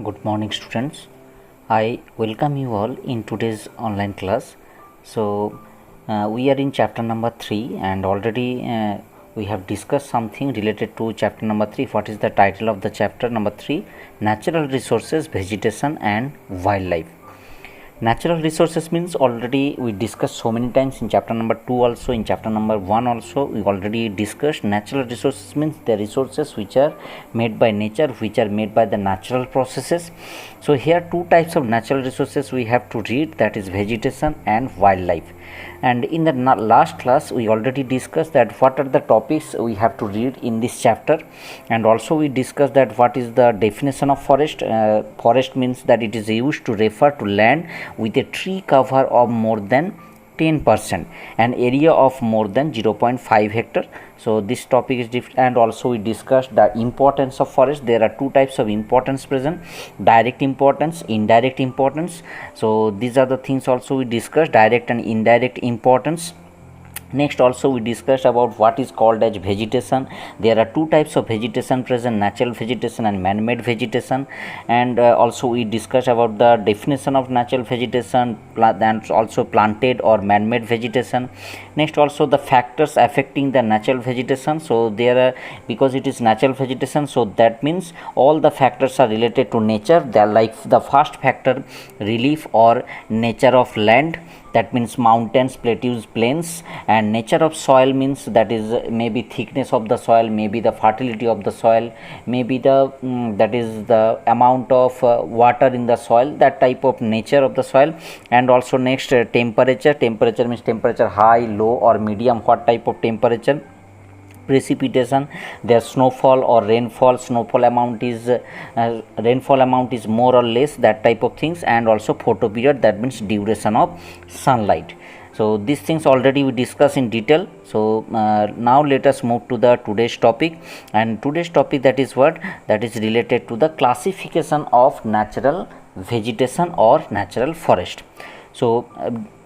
Good morning, students. I welcome you all in today's online class. We are in chapter number 3, and already we have discussed something related to chapter number 3. What is the title of the chapter number 3? Natural Resources, Vegetation and Wildlife. Natural resources means already we discussed so many times in chapter number 2 also, in chapter number 1 also we already discussed. Natural resources means the resources which are made by nature, which are made by the natural processes. So here two types of natural resources we have to read, that is vegetation and wildlife. And in the last class we already discussed that what are the topics we have to read in this chapter, and also we discussed that what is the definition of forest. Forest means that it is used to refer to land with a tree cover of more than 10%, an area of more than 0.5 hectare. So this topic is different. And also we discussed the importance of forest. There are two types of importance present: direct importance, indirect importance. So these are the things also we discussed, direct and indirect importance. Next also we discussed about what is called as vegetation. There are two types of vegetation present: natural vegetation and man-made vegetation. And also we discussed about the definition of natural vegetation and also planted or man-made vegetation. Next also the factors affecting the natural vegetation. So there are, because it is natural vegetation, so that means all the factors are related to nature. They are like the first factor, relief or nature of land, that means mountains, plateaus, plains. And nature of soil means that is maybe thickness of the soil, maybe the fertility of the soil, maybe the that is the amount of water in the soil, that type of nature of the soil. And also next temperature means temperature high, low or medium, what type of temperature. Precipitation, their snowfall or rainfall, rainfall amount is more or less, that type of things. And also photoperiod, that means duration of sunlight. So these things already we discussed in detail. So now let us move to the today's topic. And today's topic, that is what, that is related to the classification of natural vegetation or natural forest. So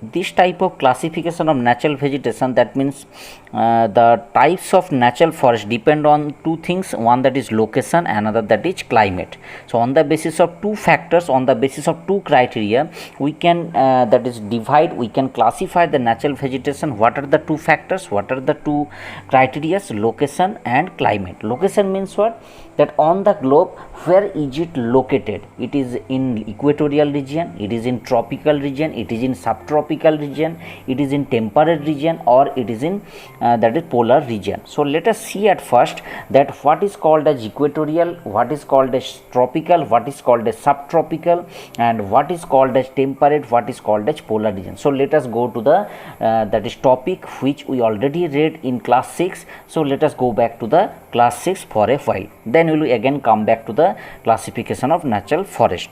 this type of classification of natural vegetation, that means the types of natural forest depend on two things: one that is location, another that is climate. So on the basis of two factors, on the basis of two criteria, we can that is divide, we can classify the natural vegetation. What are the two factors, what are the two criteria? Location and climate. Location means what, that on the globe where is it located? It is in equatorial region, it is in tropical region, it is in subtropical region, it is in temperate region, or it is in that is polar region. So let us see at first that what is called as equatorial, what is called as tropical, what is called as subtropical, and what is called as temperate, what is called as polar region. So let us go to the that is topic which we already read in class 6. So let us go back to the class 6 for a while, then we will again come back to the classification of natural forest.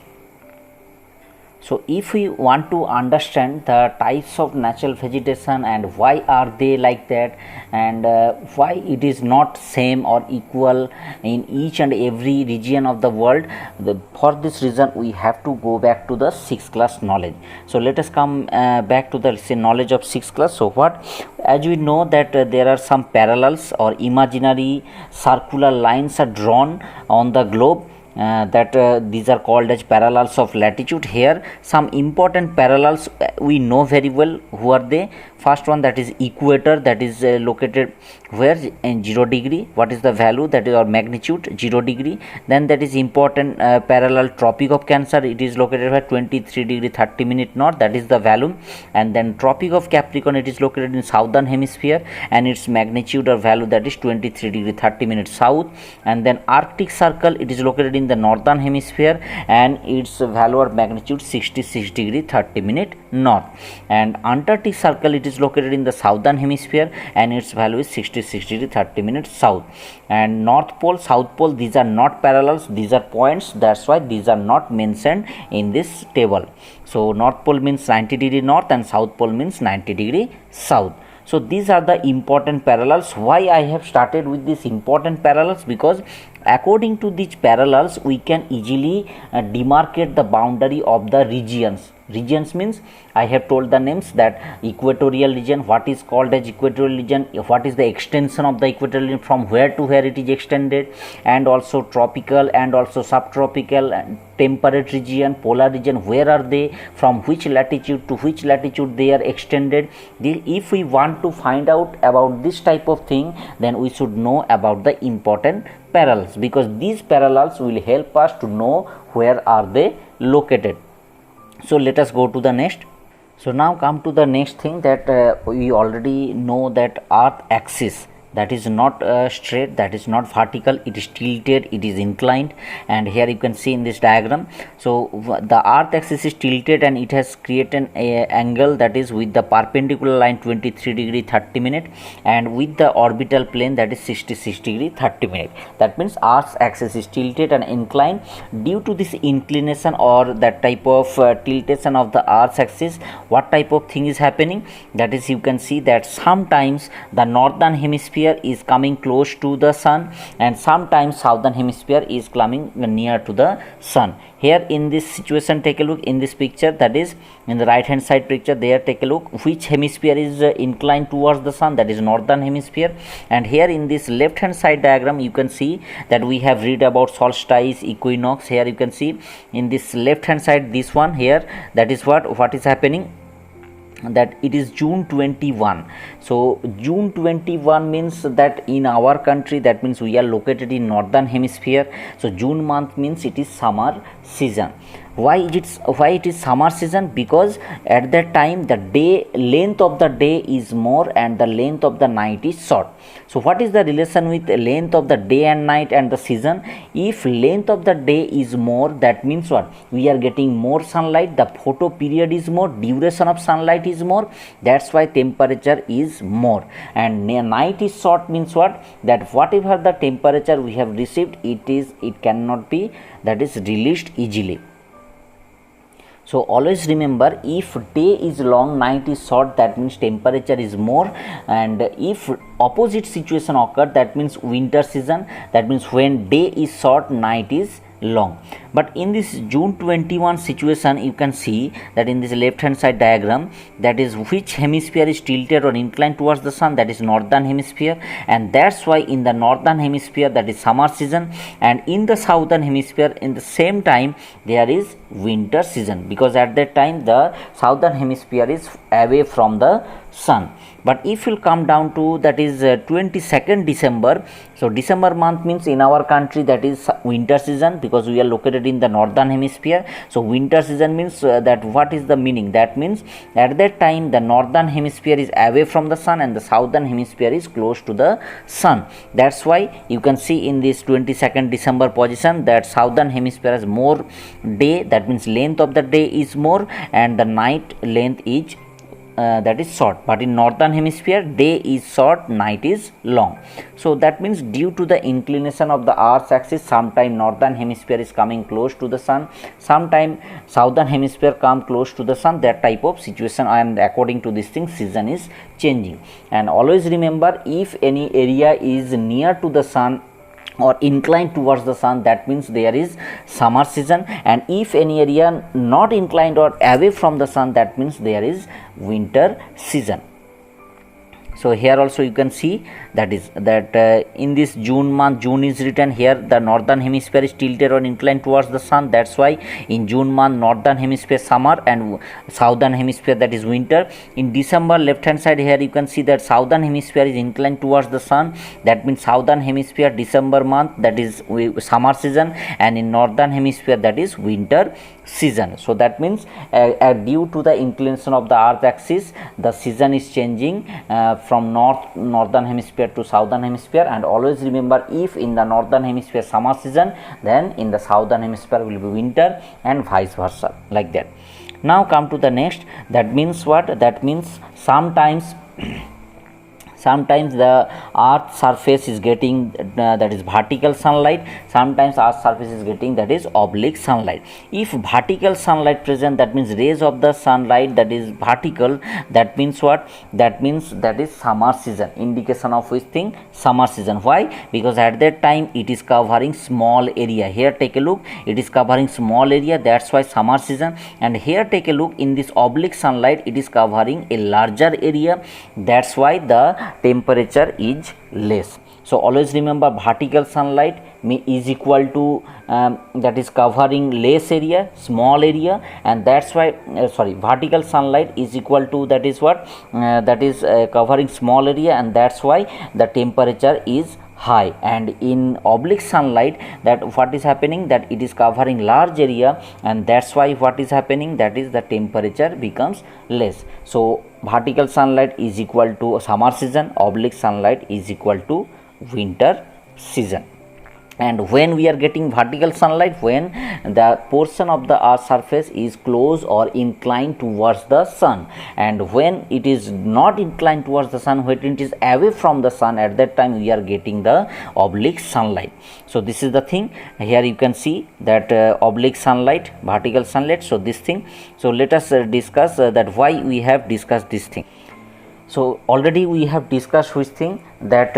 So if we want to understand the types of natural vegetation and why are they like that, and why it is not same or equal in each and every region of the world, for this reason we have to go back to the 6th class knowledge. So let us come back to the knowledge of 6th class. So what, as we know that there are some parallels or imaginary circular lines are drawn on the globe. These are called as parallels of latitude. Here some important parallels we know very well. Who are they? First one, that is equator, that is located where, in 0 degree. What is the value? That is our magnitude, 0 degree. Then that is important parallel Tropic of Cancer, it is located at 23 degree 30 minute north, that is the value. And then Tropic of Capricorn, it is located in southern hemisphere, and its magnitude or value, that is 23 degree 30 minutes south. And then Arctic Circle, it is located in the northern hemisphere, and its value or magnitude 66 degree 30 minute north. And Antarctic Circle, it is located in the southern hemisphere, and its value is 66 degree 30 minutes south. And North Pole, South Pole, these are not parallels, these are points, that's why these are not mentioned in this table. So North Pole means 90 degree north and South Pole means 90 degree south. So these are the important parallels. Why I have started with these important parallels? Because according to these parallels we can easily demarcate the boundary of the regions. Regions means I have told the names, that equatorial region, what is called as equatorial region, what is the extension of the equatorial region, from where to where it is extended, and also tropical and also subtropical and temperate region, polar region, where are they, from which latitude to which latitude they are extended. If we want to find out about this type of thing, then we should know about the important parallels, because these parallels will help us to know where are they located. So let us go to the next. So now come to the next thing, that we already know that earth axis, that is not straight, that is not vertical, it is tilted, it is inclined, and here you can see in this diagram. So the earth axis is tilted and it has created an angle, that is with the perpendicular line 23 degree 30 minute, and with the orbital plane, that is 66 degree 30 minute. That means earth's axis is tilted and inclined. Due to this inclination or that type of tiltation of the earth's axis, what type of thing is happening, that is you can see that sometimes the northern hemisphere is coming close to the sun, and sometimes southern hemisphere is coming near to the sun. Here in this situation, take a look in this picture, that is in the right hand side picture, there take a look which hemisphere is inclined towards the sun, that is northern hemisphere. And here in this left hand side diagram, you can see that we have read about solstice, equinox. Here you can see in this left hand side, this one here, that is what is happening, that it is June 21. So June 21 means that in our country, that means we are located in northern hemisphere. So June month means it is summer season. Why it is summer season? Because at that time the day length of the day is more and the length of the night is short. So what is the relation with length of the day and night and the season? If length of the day is more, that means what, we are getting more sunlight, the photo period is more, duration of sunlight is more, that's why temperature is more. And night is short means what, that whatever the temperature we have received, it cannot be, that is released easily. So always remember, if day is long, night is short, that means temperature is more. And if opposite situation occur, that means winter season, that means when day is short, night is long. But in this June 21 situation, you can see that in this left hand side diagram, that is which hemisphere is tilted or inclined towards the sun, that is northern hemisphere. And that's why in the northern hemisphere, that is summer season, and in the southern hemisphere in the same time there is winter season, because at that time the southern hemisphere is away from the sun. But if you come down to, that is 22nd December, so December month means in our country that is winter season, because we are located in the northern hemisphere. So winter season means that what is the meaning, that means at that time the northern hemisphere is away from the sun and the southern hemisphere is close to the sun. That's why you can see in this 22nd December position that southern hemisphere has more day, that means length of the day is more and the night length is that is short. But in northern hemisphere, day is short, night is long. So that means due to the inclination of the earth's axis, sometime northern hemisphere is coming close to the sun, sometime southern hemisphere come close to the sun, that type of situation, and according to this thing season is changing. And always remember, if any area is near to the sun or inclined towards the sun, that means there is summer season, and if any area not inclined or away from the sun, that means there is winter season. So here also you can see that is in this June month, June is written here, the northern hemisphere is tilted or inclined towards the sun. That's why in June month northern hemisphere summer and southern hemisphere that is winter. In December left hand side here you can see that southern hemisphere is inclined towards the sun. That means southern hemisphere December month that is summer season, and in northern hemisphere that is winter season. So that means due to the inclination of the earth axis, the season is changing from northern hemisphere to southern hemisphere. And always remember, if in the northern hemisphere summer season, then in the southern hemisphere will be winter, and vice versa, like that. Now come to the next. That means what? That means sometimes sometimes the earth surface is getting that is vertical sunlight, sometimes earth surface is getting that is oblique sunlight. If vertical sunlight present, that means rays of the sunlight that is vertical, that means what, that means that is summer season, indication of which thing, summer season. Why? Because at that time it is covering small area. Here take a look, it is covering small area, that's why summer season. And here take a look, in this oblique sunlight it is covering a larger area, that's why the temperature is less. So always remember, vertical sunlight is equal to that is covering less area, small area, and that's why vertical sunlight is equal to that is what, that is covering small area, and that's why the temperature is high. And in oblique sunlight, that what is happening, that it is covering large area, and that's why what is happening, that is the temperature becomes less. So vertical sunlight is equal to summer season, oblique sunlight is equal to winter season. And when we are getting vertical sunlight, when the portion of the earth surface is close or inclined towards the sun, and when it is not inclined towards the sun, when it is away from the sun, at that time we are getting the oblique sunlight. So this is the thing. Here you can see that oblique sunlight, vertical sunlight. So this thing, so let us discuss that why we have discussed this thing. So already we have discussed which thing, that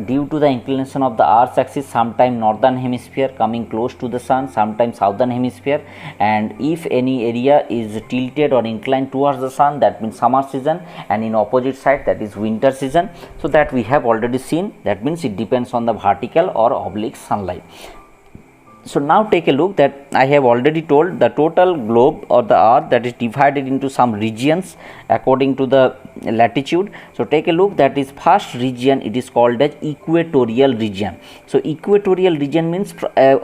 due to the inclination of the earth's axis, sometime northern hemisphere coming close to the sun, sometimes southern hemisphere, and if any area is tilted or inclined towards the sun, that means summer season, and in opposite side, that is winter season. So that we have already seen, that means it depends on the vertical or oblique sunlight. So now take a look, that I have already told the total globe or the earth that is divided into some regions according to the latitude. So take a look, that is first region, it is called as Equatorial Region. So Equatorial Region means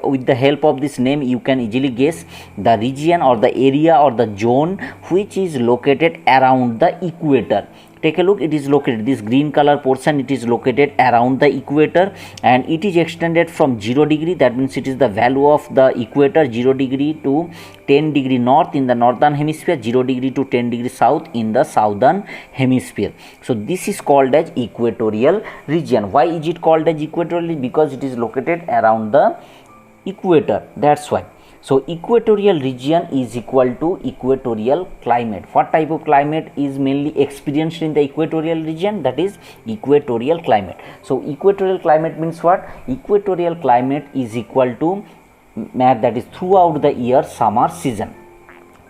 with the help of this name you can easily guess the region or the area or the zone which is located around the equator. Take a look, it is located, this green color portion, it is located around the equator, and it is extended from 0 degree, that means it is the value of the equator, 0 degree to 10 degree north in the northern hemisphere, 0 degree to 10 degree south in the southern hemisphere. So this is called as Equatorial Region. Why is it called as Equatorial? Because it is located around the equator, that's why. So Equatorial Region is equal to Equatorial Climate. What type of climate is mainly experienced in the Equatorial Region? That is Equatorial Climate. So Equatorial Climate means what? Equatorial Climate is equal to that is throughout the year summer season.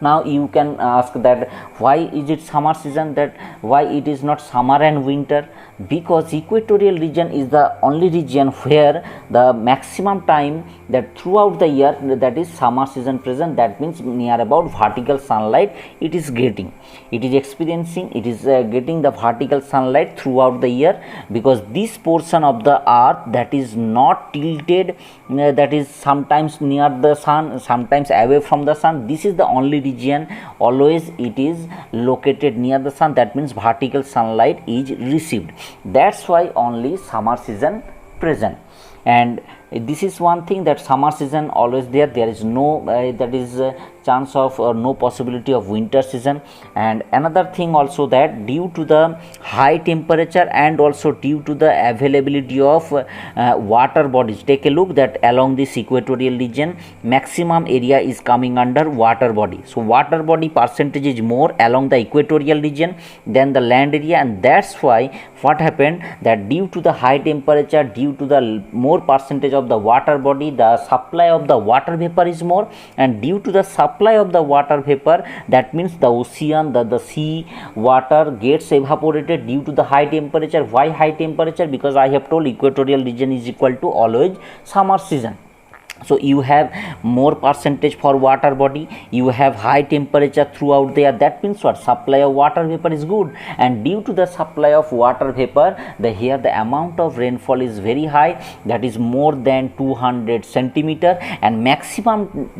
Now you can ask that why is it summer season, that why it is not summer and winter? Because Equatorial Region is the only region where the maximum time that throughout the year, that is summer season present, that means near about vertical sunlight it is getting, it is experiencing, it is getting the vertical sunlight throughout the year, because this portion of the earth that is not tilted, that is sometimes near the sun, sometimes away from the sun, this is the only region always it is located near the sun, that means vertical sunlight is received. That's why only summer season present. And this is one thing, that summer season always there is no that is chance of or no possibility of winter season. And another thing also, that due to the high temperature and also due to the availability of water bodies, take a look that along this Equatorial Region maximum area is coming under water body. So water body percentage is more along the Equatorial Region than the land area, and that's why what happened, that due to the high temperature, due to the more percentage of the water body, the supply of the water vapor is more, and due to the supply of the water vapor, that means the ocean, the sea water gets evaporated due to the high temperature. Why high temperature? Because I have told Equatorial Region is equal to always summer season. So you have more percentage for water body, you have high temperature throughout there, that means what, supply of water vapor is good, and due to the supply of water vapor, here the amount of rainfall is very high, that is more than 200 centimeter, and maximum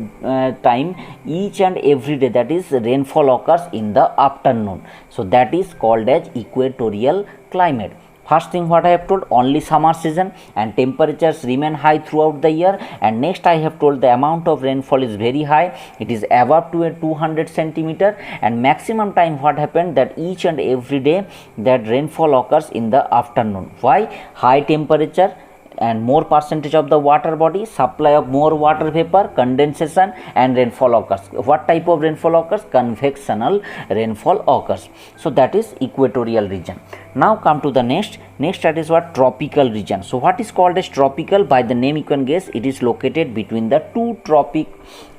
time each and every day, that is rainfall occurs in the afternoon. So that is called as Equatorial Climate. First thing what I have told, only summer season and temperatures remain high throughout the year. And next I have told the amount of rainfall is very high, it is above to a 200 centimeter, and maximum time what happened that each and every day that rainfall occurs in the afternoon. Why? High temperature and more percentage of the water body, supply of more water vapor, condensation, and rainfall occurs. What type of rainfall occurs? Convectional rainfall occurs. So that is equatorial region. Now come to the next that is what? Tropical region. So what is called as tropical? By the name you can guess, it is located between the two tropic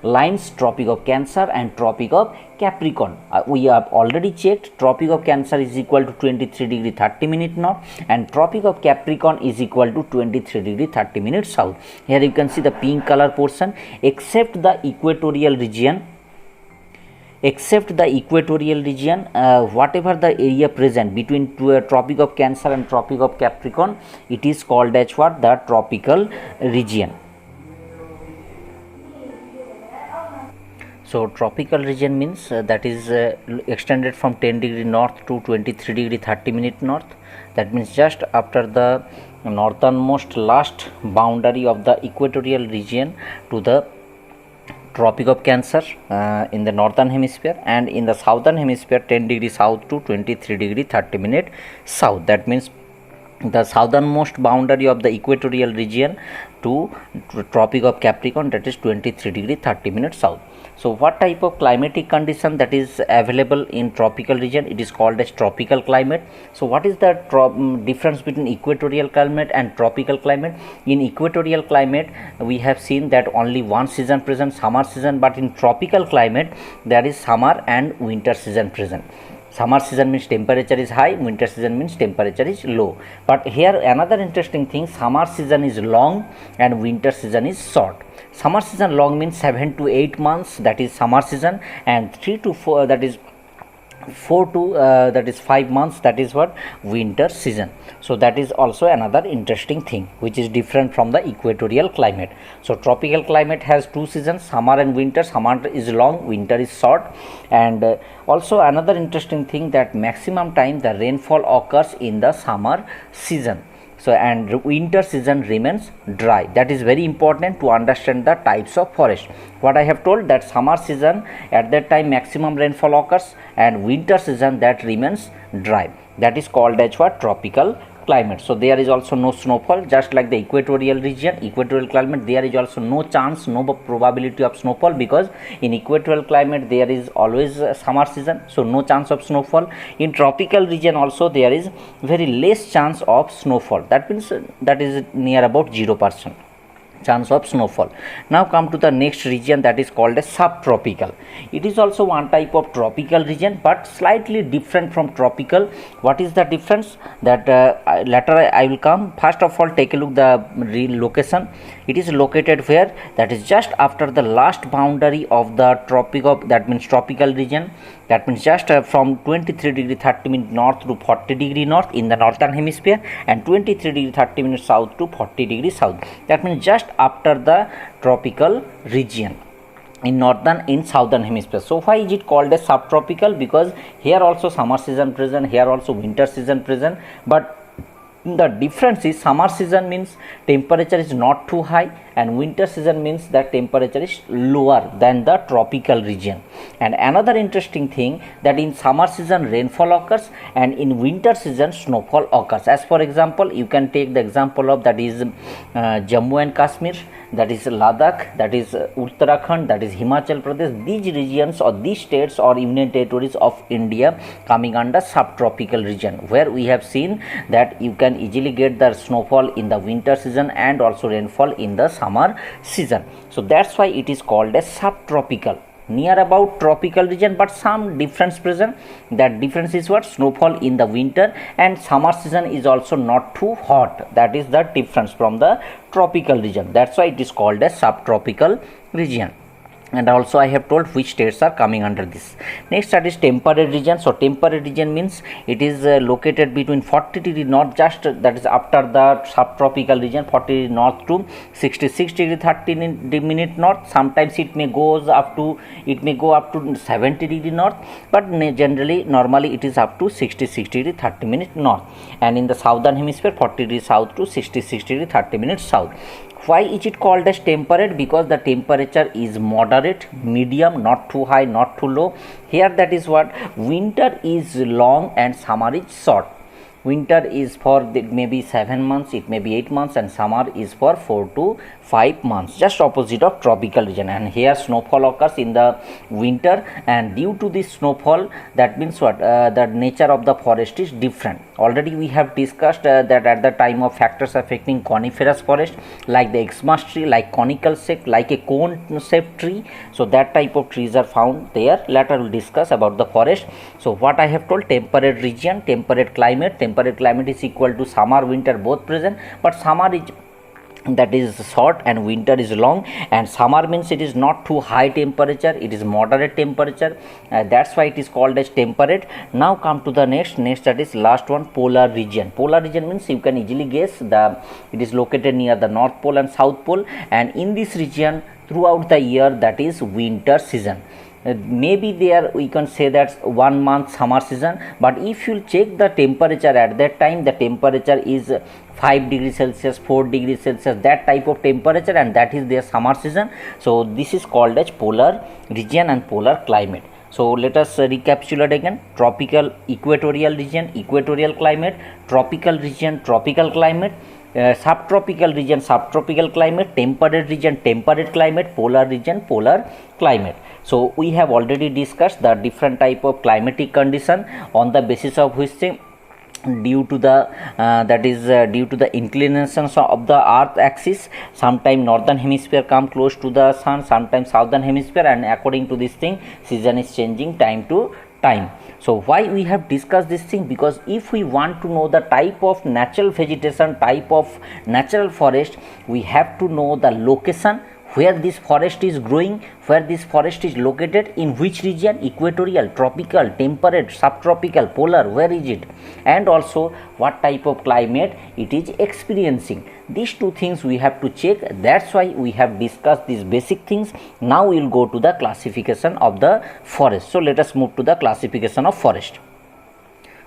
lines, Tropic of Cancer and Tropic of Capricorn. We have already checked, Tropic of Cancer is equal to 23 degree 30 minute north and Tropic of Capricorn is equal to 23 degree 30 minutes south. Here you can see the pink color portion. Except the equatorial region, whatever the area present between Tropic of Cancer and Tropic of Capricorn, it is called as what? The tropical region. So tropical region means that is extended from 10 degree north to 23 degree 30 minute north. That means just after the northernmost last boundary of the equatorial region to the Tropic of Cancer in the northern hemisphere, and in the southern hemisphere 10 degree south to 23 degree 30 minute south. That means the southernmost boundary of the equatorial region to Tropic of Capricorn, that is 23 degree 30 minutes south. So what type of climatic condition that is available in tropical region? It is called as tropical climate. So what is the difference between equatorial climate and tropical climate? In equatorial climate we have seen that only one season present, summer season, but in tropical climate there is summer and winter season present. Summer season means temperature is high, winter season means temperature is low. But here another interesting thing, summer season is long and winter season is short. Summer season long means 7 to 8 months, that is summer season, and 3 to 4, that is 4 to that is 5 months, that is what? Winter season. So that is also another interesting thing which is different from the equatorial climate. So tropical climate has two seasons, summer and winter. Summer is long, winter is short. And also another interesting thing, that maximum time the rainfall occurs in the summer season. So and winter season remains dry. That is very important to understand the types of forest. What I have told, that summer season at that time maximum rainfall occurs, and winter season that remains dry. That is called as what? Tropical climate. So there is also no snowfall, just like the equatorial region, equatorial climate, there is also no chance, no probability of snowfall, because in equatorial climate there is always summer season, so no chance of snowfall. In tropical region also there is very less chance of snowfall. That means that is near about 0% chance of snowfall. Now come to the next region, that is called a subtropical. It is also one type of tropical region but slightly different from tropical. What is the difference? That later I will come. First of all, take a look the location. It is located where? That is just after the last boundary of the that means tropical region. That means just from 23 degree 30 minutes north to 40 degree north in the northern hemisphere, and 23 degree 30 minutes south to 40 degree south. That means just after the tropical region in southern hemisphere. So why is it called as subtropical? Because here also summer season present, here also winter season present, but the difference is summer season means temperature is not too high, and winter season means that temperature is lower than the tropical region. And another interesting thing, that in summer season rainfall occurs and in winter season snowfall occurs. As for example, you can take the example of that is Jammu and Kashmir, that is Ladakh, that is Uttarakhand, that is Himachal Pradesh. These regions or these states or union territories of India coming under subtropical region, where we have seen that you can easily get the snowfall in the winter season and also rainfall in the summer season. So that's why it is called as subtropical, near about tropical region, but some difference present. That difference is what? Snowfall in the winter, and summer season is also not too hot. That is the difference from the tropical region. That's why it is called as subtropical region. and also I have told which states are coming under this. Next, that is temperate region. So temperate region means it is located between 40 degree north, just that is after the subtropical region, 40 degree north to 66 degree 30 minute north. Sometimes it may go up to 70 degree north, but generally normally it is up to 66 degree 30 minute north, and in the southern hemisphere 40 degree south to 66 degree 30 minutes south. Why is it called as temperate? Because the temperature is moderate, medium, not too high, not too low. Here that is what, winter is long and summer is short. Winter is for maybe 7 months, it may be 8 months, and summer is for 4 to 5 months, just opposite of tropical region. And here snowfall occurs in the winter, and due to this snowfall, that means what, the nature of the forest is different. Already we have discussed that at the time of factors affecting coniferous forest, like the Xmas tree, like conical shape, like a cone shaped tree. So that type of trees are found there. Later we'll discuss about the forest. So what I have told, temperate region, temperate climate. Temperate climate is equal to summer, winter both present, but summer is that is short and winter is long, and summer means it is not too high temperature, it is moderate temperature, that's why it is called as temperate. Now come to the next, that is last one, polar region. Polar region means you can easily guess, it is located near the north pole and south pole, and in this region throughout the year, that is winter season. Maybe there we can say that 1 month summer season, but if you check the temperature at that time, the temperature is 5 degrees Celsius, 4 degrees Celsius, that type of temperature, and that is their summer season. So this is called as polar region and polar climate. So let us recapitulate again: tropical, equatorial region, equatorial climate; tropical region, tropical climate; subtropical region, subtropical climate; temperate region, temperate climate; polar region, polar climate. So we have already discussed the different type of climatic condition, on the basis of which due to the due to the inclinations of the earth axis, sometime northern hemisphere come close to the sun, sometimes southern hemisphere, and according to this thing, season is changing time to time. So why we have discussed this thing? Because if we want to know the type of natural vegetation, type of natural forest, we have to know the location where this forest is growing, where this forest is located, in which region, equatorial, tropical, temperate, subtropical, polar, where is it, and also what type of climate it is experiencing. These two things we have to check. That's why we have discussed these basic things. Now we will go to the classification of the forest. So let us move to the classification of forest.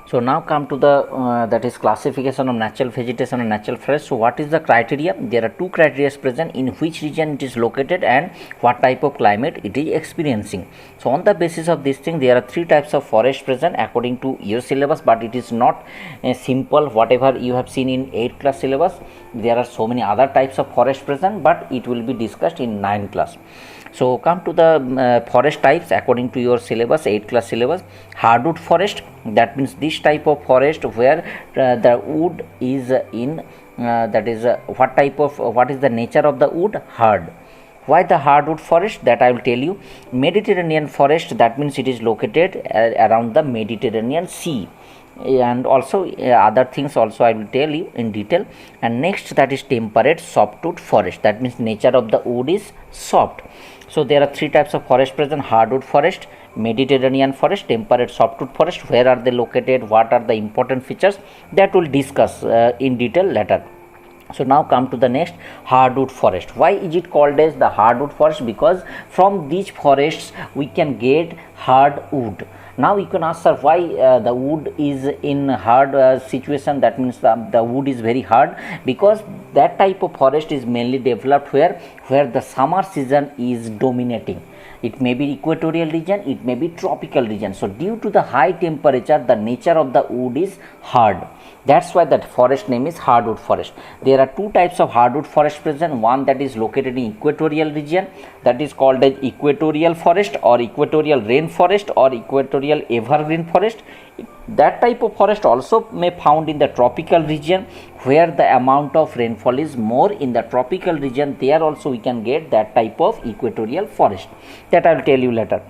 So now come to the that is classification of natural vegetation and natural forest. So what is the criteria? There are two criteria present: in which region it is located and what type of climate it is experiencing. So on the basis of this thing, there are three types of forest present according to your syllabus, but it is not simple. Whatever you have seen in 8th class syllabus, there are so many other types of forest present, but it will be discussed in 9th class. So come to the forest types according to your syllabus, 8th class syllabus. Hardwood forest, that means this type of forest where the wood is in that is what is the nature of the wood? Hard. Why the hardwood forest? That I will tell you. Mediterranean forest, that means it is located around the Mediterranean Sea, and also other things also I will tell you in detail. And next, that is temperate softwood forest, that means nature of the wood is soft. So there are three types of forest present: hardwood forest, Mediterranean forest, temperate softwood forest. Where are they located? What are the important features? That we'll discuss in detail later. So now come to the next, hardwood forest. Why is it called as the hardwood forest? Because from these forests we can get hardwood. Now you can ask, sir, why the wood is in hard situation? That means the wood is very hard, because that type of forest is mainly developed where the summer season is dominating. It may be equatorial region, it may be tropical region. So due to the high temperature, the nature of the wood is hard. That's why that forest name is hardwood forest. There are two types of hardwood forest present. One that is located in equatorial region, that is called as equatorial forest or equatorial rainforest or equatorial evergreen forest. That type of forest also may found in the tropical region where the amount of rainfall is more. In the tropical region, there also we can get that type of equatorial forest. That I will tell you later.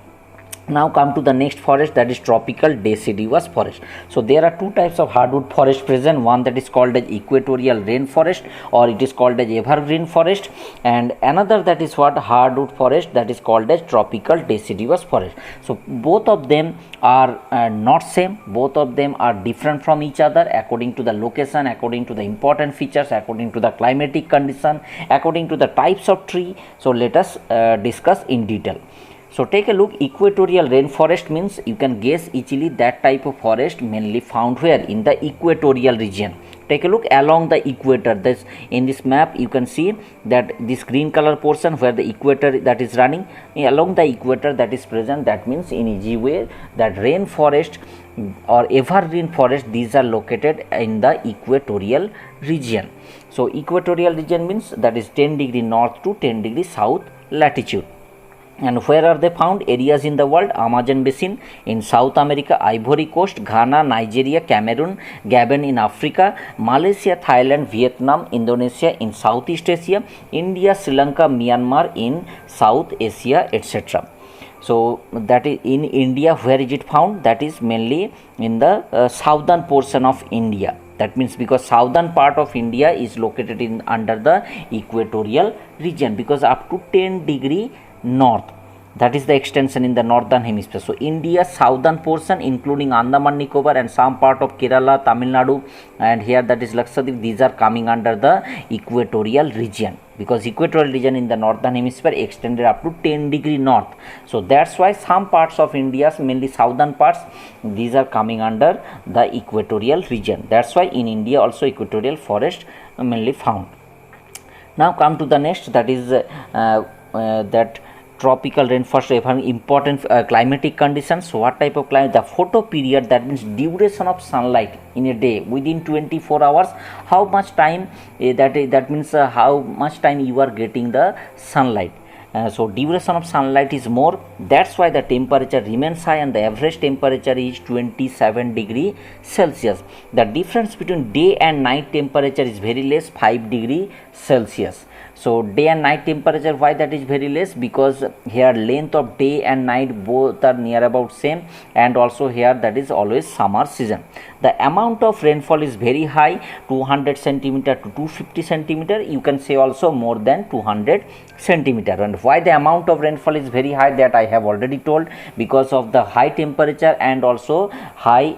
Now come to the next forest, that is tropical deciduous forest. So there are two types of hardwood forest present, one that is called as equatorial rainforest, or it is called as evergreen forest, and another that is what hardwood forest, that is called as tropical deciduous forest. So both of them are not same, both of them are different from each other according to the location, according to the important features, according to the climatic condition, according to the types of tree. So let us discuss in detail. So take a look. Equatorial rainforest means you can guess easily that type of forest mainly found where in the equatorial region. Take a look along the equator. This in this map you can see that this green color portion where the equator that is running along the equator that is present. That means in easy way that rainforest or evergreen forest, these are located in the equatorial region. So equatorial region means that is 10 degree north to 10 degree south latitude. And where are they found? Areas in the world: Amazon basin in South America, Ivory Coast, Ghana, Nigeria, Cameroon, Gabon in Africa, Malaysia, Thailand, Vietnam, Indonesia in Southeast Asia, India, Sri Lanka, Myanmar in South Asia, etc. So that is in India. Where is it found? That is mainly in the southern portion of India. That means because southern part of India is located in under the equatorial region, because up to 10 degree north, that is the extension in the northern hemisphere. So India's southern portion including Andaman Nicobar and some part of Kerala, Tamil Nadu, and here that is Lakshadweep, these are coming under the equatorial region, because equatorial region in the northern hemisphere extended up to 10 degree north. So that's why some parts of India's mainly southern parts, these are coming under the equatorial region. That's why in India also equatorial forest mainly found. Now come to the next, that is that tropical rainforest having important climatic conditions. So what type of climate? The photo period, that means duration of sunlight in a day within 24 hours. How much time that means how much time you are getting the sunlight. So duration of sunlight is more, that's why the temperature remains high, and the average temperature is 27 degree Celsius. The difference between day and night temperature is very less, 5 degree Celsius. So day and night temperature, why that is very less? Because here length of day and night both are near about same, and also here that is always summer season. The amount of rainfall is very high, 200 centimeter to 250 centimeter, you can say also more than 200 centimeter. And why the amount of rainfall is very high, that I have already told, because of the high temperature and also high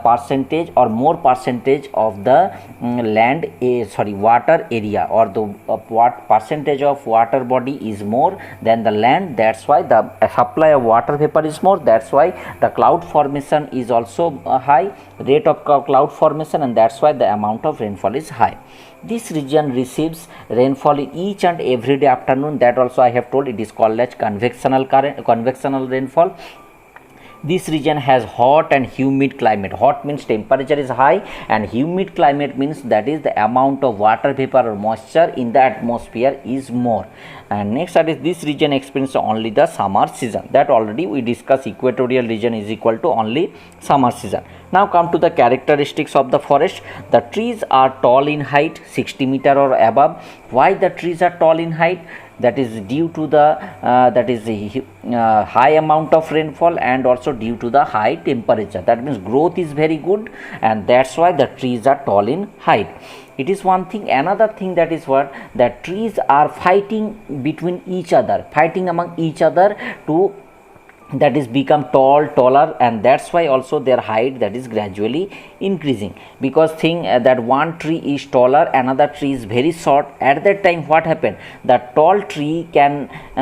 percentage or more percentage of the water area, or the what percentage of water body is more than the land. That's why the supply of water vapor is more, that's why the cloud formation is also high, rate of cloud formation, and that's why the amount of rainfall is high. This region receives rainfall in each and every day afternoon, that also I have told, it is called as convectional rainfall. This region has hot and humid climate. Hot means temperature is high, and humid climate means that is the amount of water vapor or moisture in the atmosphere is more. And next, that is this region experiences only the summer season, that already we discussed. Equatorial region is equal to only summer season. Now come to the characteristics of the forest. The trees are tall in height, 60 meter or above. Why the trees are tall in height? That is due to the high amount of rainfall, and also due to the high temperature. That means growth is very good, and that's why the trees are tall in height. It is one thing. Another thing, that is what, that trees are fighting between each other, fighting among each other to that is become taller, and that's why also their height that is gradually increasing. Because that one tree is taller, another tree is very short, at that time what happened, the tall tree cannot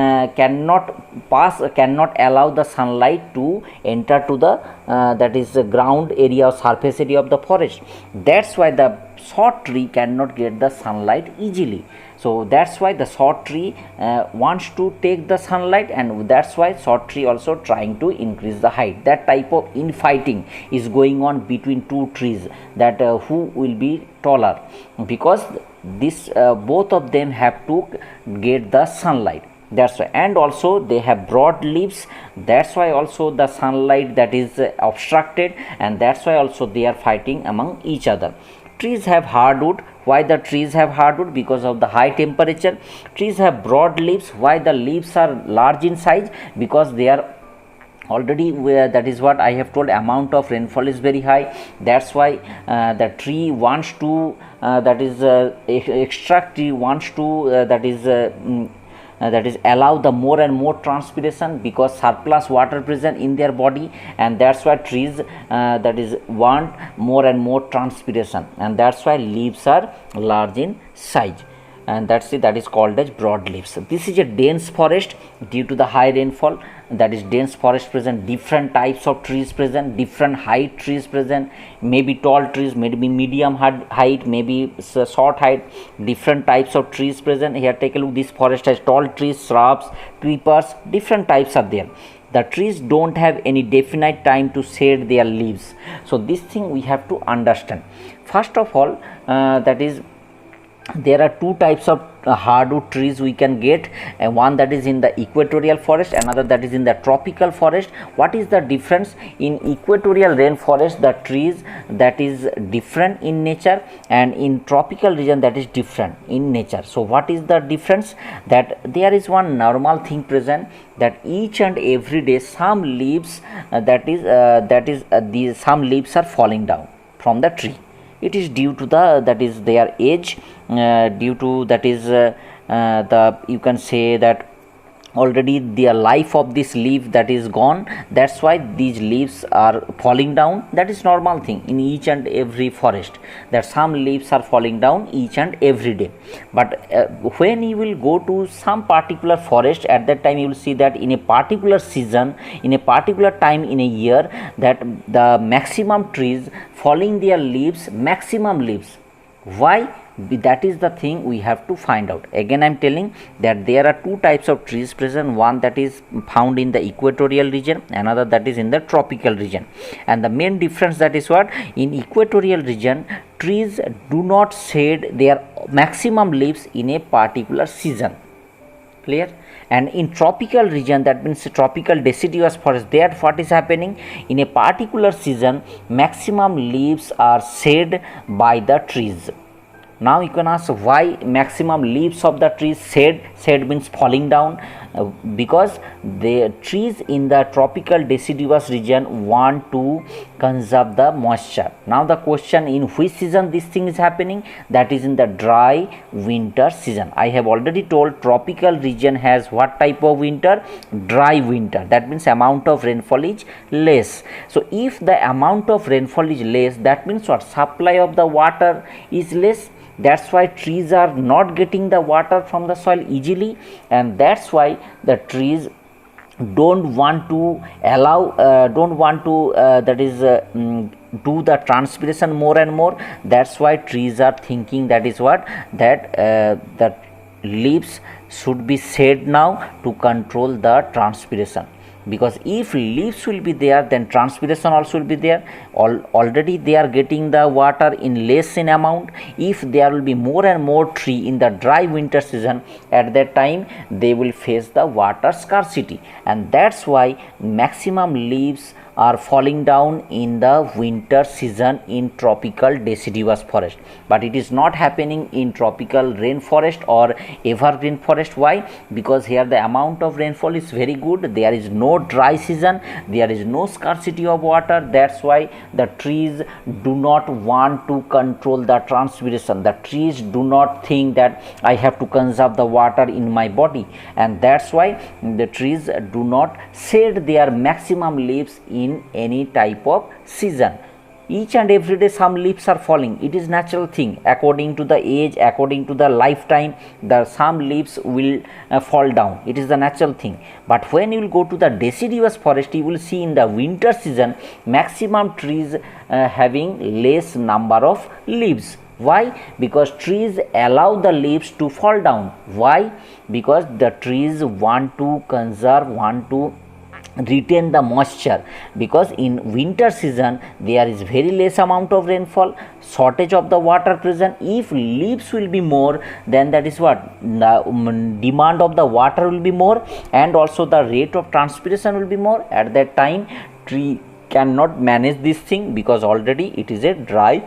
allow the sunlight to enter to the that is the ground area or surface area of the forest. That's why the short tree cannot get the sunlight easily. So that's why the short tree wants to take the sunlight, and that's why short tree also trying to increase the height. That type of infighting is going on between two trees, that who will be taller, because this both of them have to get the sunlight. That's why, and also they have broad leaves, that's why also the sunlight that is obstructed, and that's why also they are fighting among each other. Trees have hardwood. Why the trees have hardwood? Because of the high temperature. Trees have broad leaves. Why the leaves are large in size? Because they are already that is what I have told, amount of rainfall is very high. That's why the tree wants to extract tree wants to that is allow the more and more transpiration, because surplus water present in their body, and that's why trees that is want more and more transpiration, and that's why leaves are large in size, and that is called as broad leaves. This is a dense forest due to the high rainfall. That is dense forest present, different types of trees present, different height trees present, maybe tall trees, maybe medium height, maybe short height, different types of trees present. Here take a look, this forest has tall trees, shrubs, creepers, different types are there. The trees don't have any definite time to shed their leaves, so this thing we have to understand. First of all, that is there are two types of hardwood trees we can get, one that is in the equatorial forest, another that is in the tropical forest. What is the difference? In equatorial rainforest, the trees that is different in nature, and in tropical region that is different in nature. So what is the difference? That there is one normal thing present, that each and every day some leaves some leaves are falling down from the tree. It is due to their age, due to you can say that already the life of this leaf that is gone. That's why these leaves are falling down. That is normal thing in each and every forest, that some leaves are falling down each and every day. But when you will go to some particular forest, at that time you will see that in a particular season, in a particular time in a year, that the maximum trees falling their leaves, maximum leaves. Why? That is the thing we have to find out. Again I am telling that there are two types of trees present, one that is found in the equatorial region, another that is in the tropical region. And the main difference, that is what, in equatorial region trees do not shed their maximum leaves in a particular season. Clear? And in tropical region, that means tropical deciduous forest, there what is happening, in a particular season maximum leaves are shed by the trees. Now you can ask, why maximum leaves of the trees shed means falling down? Because the trees in the tropical deciduous region want to conserve the moisture. Now the question, in which season this thing is happening? That is in the dry winter season. I have already told tropical region has what type of winter? Dry winter. That means amount of rainfall is less. So if the amount of rainfall is less, that means what? Supply of the water is less. That's why trees are not getting the water from the soil easily, and that's why the trees don't want to allow do the transpiration more and more. That's why trees are thinking, that is what, that the leaves should be shed now to control the transpiration. Because if leaves will be there, then transpiration also will be there. Already they are getting the water in less in amount. If there will be more and more tree in the dry winter season, at that time they will face the water scarcity, and that's why maximum leaves are falling down in the winter season in tropical deciduous forest. But it is not happening in tropical rainforest or evergreen forest. Why? Because here the amount of rainfall is very good, there is no dry season, there is no scarcity of water. That's why the trees do not want to control the transpiration. The trees do not think that I have to conserve the water in my body, and that's why the trees do not shed their maximum leaves in any type of season. Each and every day some leaves are falling. It is natural thing. According to the age, according to the lifetime, the some leaves will fall down. It is the natural thing. But when you will go to the deciduous forest, you will see in the winter season maximum trees having less number of leaves. Why? Because trees allow the leaves to fall down. Why? Because the trees want to conserve, want to retain the moisture, because in winter season there is very less amount of rainfall, shortage of the water present. If leaves will be more, then that is what, the demand of the water will be more, and also the rate of transpiration will be more. At that time tree cannot manage this thing, because already it is a dry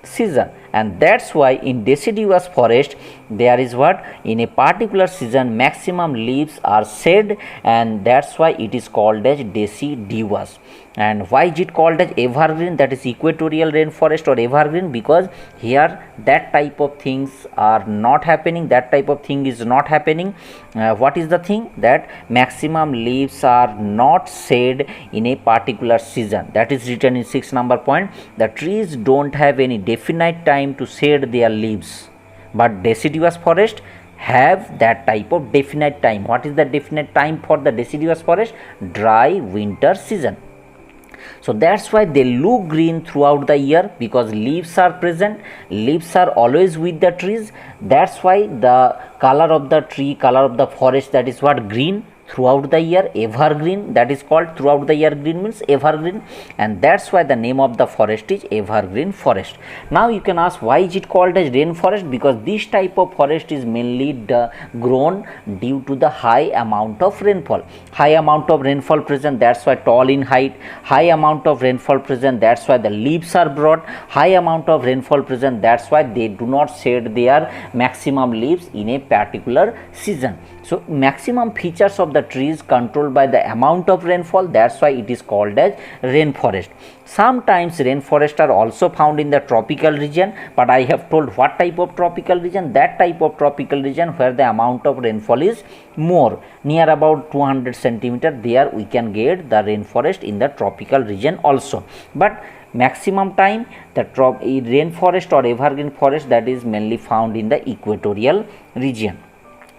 season. and that's why in deciduous forest there is what, in a particular season maximum leaves are shed, and that's why it is called as deciduous. And why is it called as evergreen, that is equatorial rainforest or evergreen? Because here that type of things are not happening, that type of thing is not happening. What is the thing? That maximum leaves are not shed in a particular season. That is written in 6 number point. The trees don't have any definite time to shed their leaves, but deciduous forest have that type of definite time. What is the definite time for the deciduous forest? Dry winter season. So that's why they look green throughout the year, because leaves are present, leaves are always with the trees. That's why the color of the tree, color of the forest, that is what, green throughout the year. Evergreen, that is called throughout the year green, means evergreen, and that's why the name of the forest is evergreen forest. Now you can ask, why is it called as rainforest? Because this type of forest is mainly grown due to the high amount of rainfall. High amount of rainfall present, that's why tall in height. High amount of rainfall present, that's why the leaves are broad. High amount of rainfall present, that's why they do not shed their maximum leaves in a particular season. So maximum features of the trees controlled by the amount of rainfall, that's why it is called as rainforest. Sometimes rainforests are also found in the tropical region, but I have told what type of tropical region, that type of tropical region where the amount of rainfall is more, near about 200 centimeter, there we can get the rainforest in the tropical region also. But maximum time, the rainforest or evergreen forest, that is mainly found in the equatorial region.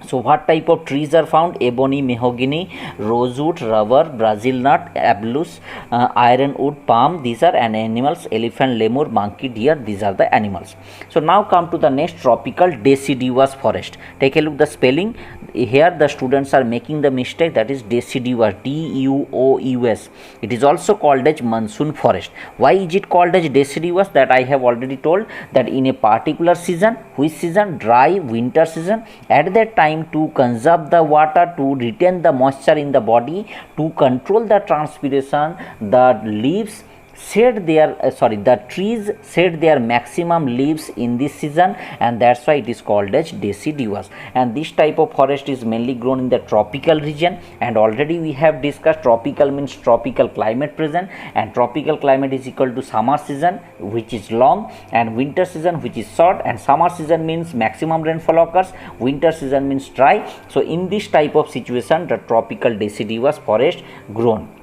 So what type of trees are found? Ebony, mahogany, rosewood, rubber, Brazil nut, ablus, ironwood, palm. These are animals. Elephant, lemur, monkey, deer. These are the animals. So now come to the next, tropical deciduous forest. Take a look the spelling. Here the students are making the mistake, that is deciduous, D-U-O-U-S. It is also called as monsoon forest. Why is it called as deciduous? That I have already told, that in a particular season, which season? Dry winter season. At that time, to conserve the water, to retain the moisture in the body, to control the transpiration, the leaves shed their the trees shed their maximum leaves in this season, and that's why it is called as deciduous. And this type of forest is mainly grown in the tropical region, and already we have discussed tropical means tropical climate present, and tropical climate is equal to summer season, which is long, and winter season, which is short. And summer season means maximum rainfall occurs, winter season means dry. So in this type of situation, the tropical deciduous forest grown.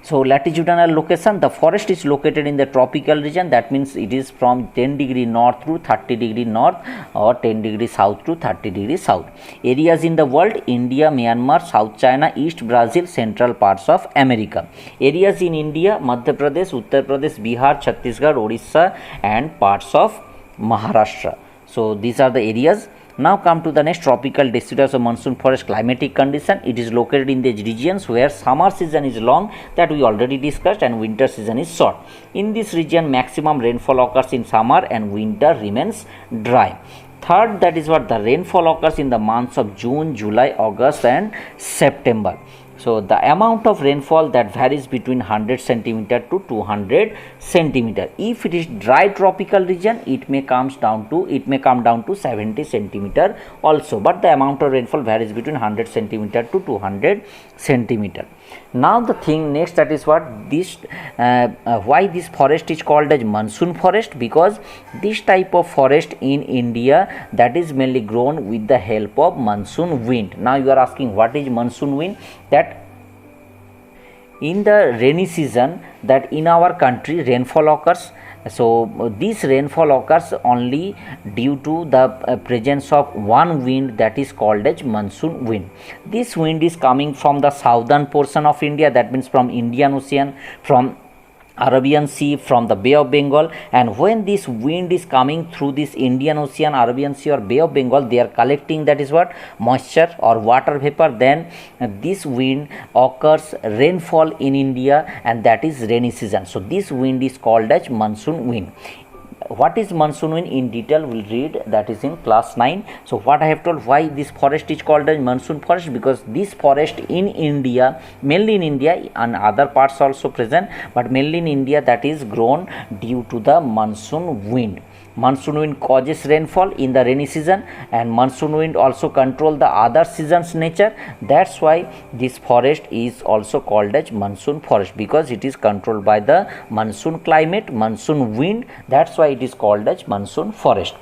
So latitudinal location, the forest is located in the tropical region, that means it is from 10 degree north to 30 degree north, or 10 degree south to 30 degree south. Areas in the world: India, Myanmar, South China, East Brazil, central parts of America. Areas in India: Madhya Pradesh, Uttar Pradesh, Bihar, Chhattisgarh, Orissa, and parts of Maharashtra. So these are the areas. Now come to the next, tropical deciduous or monsoon forest climatic condition. It is located in the regions where summer season is long, that we already discussed, and winter season is short. In this region, maximum rainfall occurs in summer and winter remains dry. Third, that is what, the rainfall occurs in the months of June, July, August, and September. So the amount of rainfall that varies between 100 centimeter to 200 centimeter. If it is dry tropical region, it may come down to 70 centimeter also, but the amount of rainfall varies between 100 centimeter to 200 centimeter. Now the thing next, that is what, this why this forest is called as monsoon forest? Because this type of forest in India, that is mainly grown with the help of monsoon wind. Now you are asking, what is monsoon wind? That in the rainy season, that in our country rainfall occurs. So this rainfall occurs only due to the presence of one wind, that is called as monsoon wind. This wind is coming from the southern portion of India, that means from Indian Ocean, from Arabian Sea, from the Bay of Bengal. And when this wind is coming through this Indian Ocean, Arabian Sea, or Bay of Bengal, they are collecting, that is what, moisture or water vapor. Then this wind occurs rainfall in India, and that is rainy season. So this wind is called as monsoon wind. What is monsoon wind in detail we'll read, that is in class 9. So what I have told, why this forest is called as monsoon forest? Because this forest in India, mainly in India, and other parts also present, but mainly in India, that is grown due to the monsoon wind. Monsoon wind causes rainfall in the rainy season, and monsoon wind also control the other seasons nature. That's why this forest is also called as monsoon forest, because it is controlled by the monsoon climate, monsoon wind. That's why it is called as monsoon forest.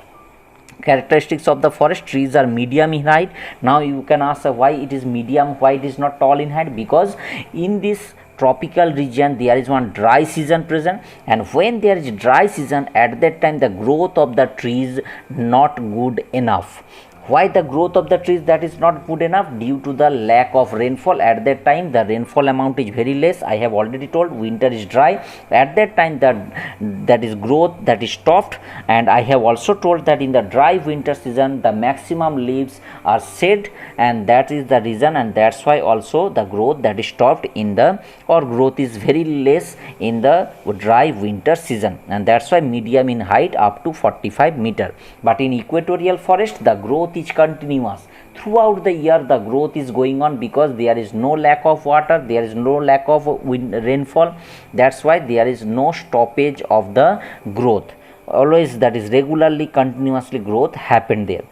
Characteristics of the forest: trees are medium in height. Now you can ask why it is medium, why it is not tall in height, because in this tropical region there is one dry season present, and when there is dry season, at that time the growth of the trees not good enough. Why the growth of the trees that is not good enough? Due to the lack of rainfall. At that time the rainfall amount is very less. I have already told winter is dry. At that time that is growth that is stopped, and I have also told that in the dry winter season the maximum leaves are shed, and that is the reason, and that's why also the growth that is stopped in the, or growth is very less in the dry winter season, and that's why medium in height up to 45 meter. But in equatorial forest the growth is continuous throughout the year. The growth is going on because there is no lack of water, there is no lack of rainfall. That's why there is no stoppage of the growth. Always, that is regularly, continuously growth happen there.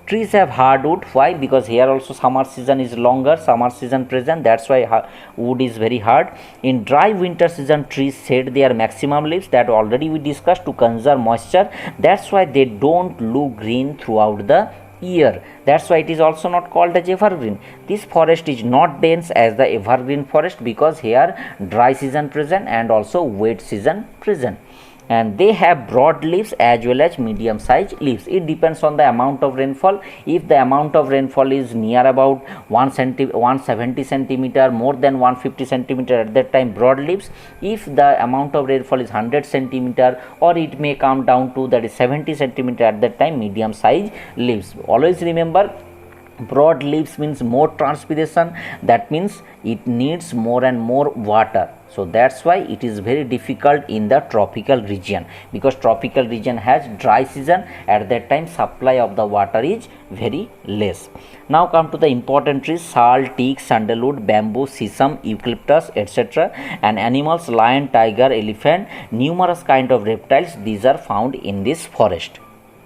Trees have hardwood. Why? Because here also summer season is longer, summer season present. That's why wood is very hard. In dry winter season trees shed their maximum leaves, that already we discussed, to conserve moisture. That's why they don't look green throughout the year. That's why it is also not called as evergreen. This forest is not dense as the evergreen forest, because here dry season present and also wet season present, and they have broad leaves as well as medium sized leaves. It depends on the amount of rainfall. If the amount of rainfall is near about 170 centimeter, more than 150 centimeter, at that time broad leaves. If the amount of rainfall is 100 centimeter, or it may come down to that is 70 centimeter, at that time medium sized leaves. Always remember, broad leaves means more transpiration, that means it needs more and more water. So that's why it is very difficult in the tropical region, because tropical region has dry season. At that time supply of the water is very less. Now come to the important trees: sal, teak, sandalwood, bamboo, sesame, eucalyptus, etc. And animals: lion, tiger, elephant, numerous kind of reptiles. These are found in this forest.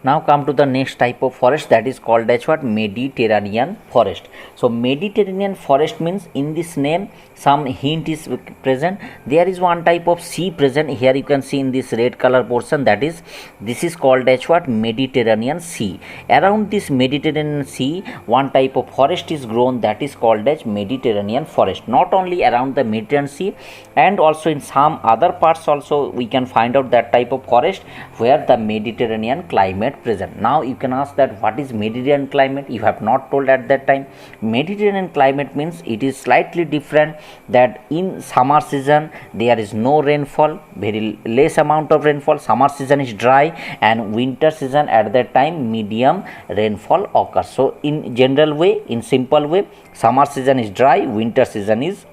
Now come to the next type of forest, that is called as what? Mediterranean forest. So Mediterranean forest means, in this name some hint is present. There is one type of sea present. Here you can see in this red color portion, that is, this is called as what? Mediterranean Sea. Around this Mediterranean Sea one type of forest is grown, that is called as Mediterranean forest. Not only around the Mediterranean Sea, and also in some other parts also we can find out that type of forest where the Mediterranean climate present. Now you can ask that what is Mediterranean climate? You have not told at that time. Mediterranean climate means it is slightly different, that in summer season there is no rainfall, very less amount of rainfall. Summer season is dry, and winter season at that time medium rainfall occurs. So in general way, in simple way, summer season is dry, winter season is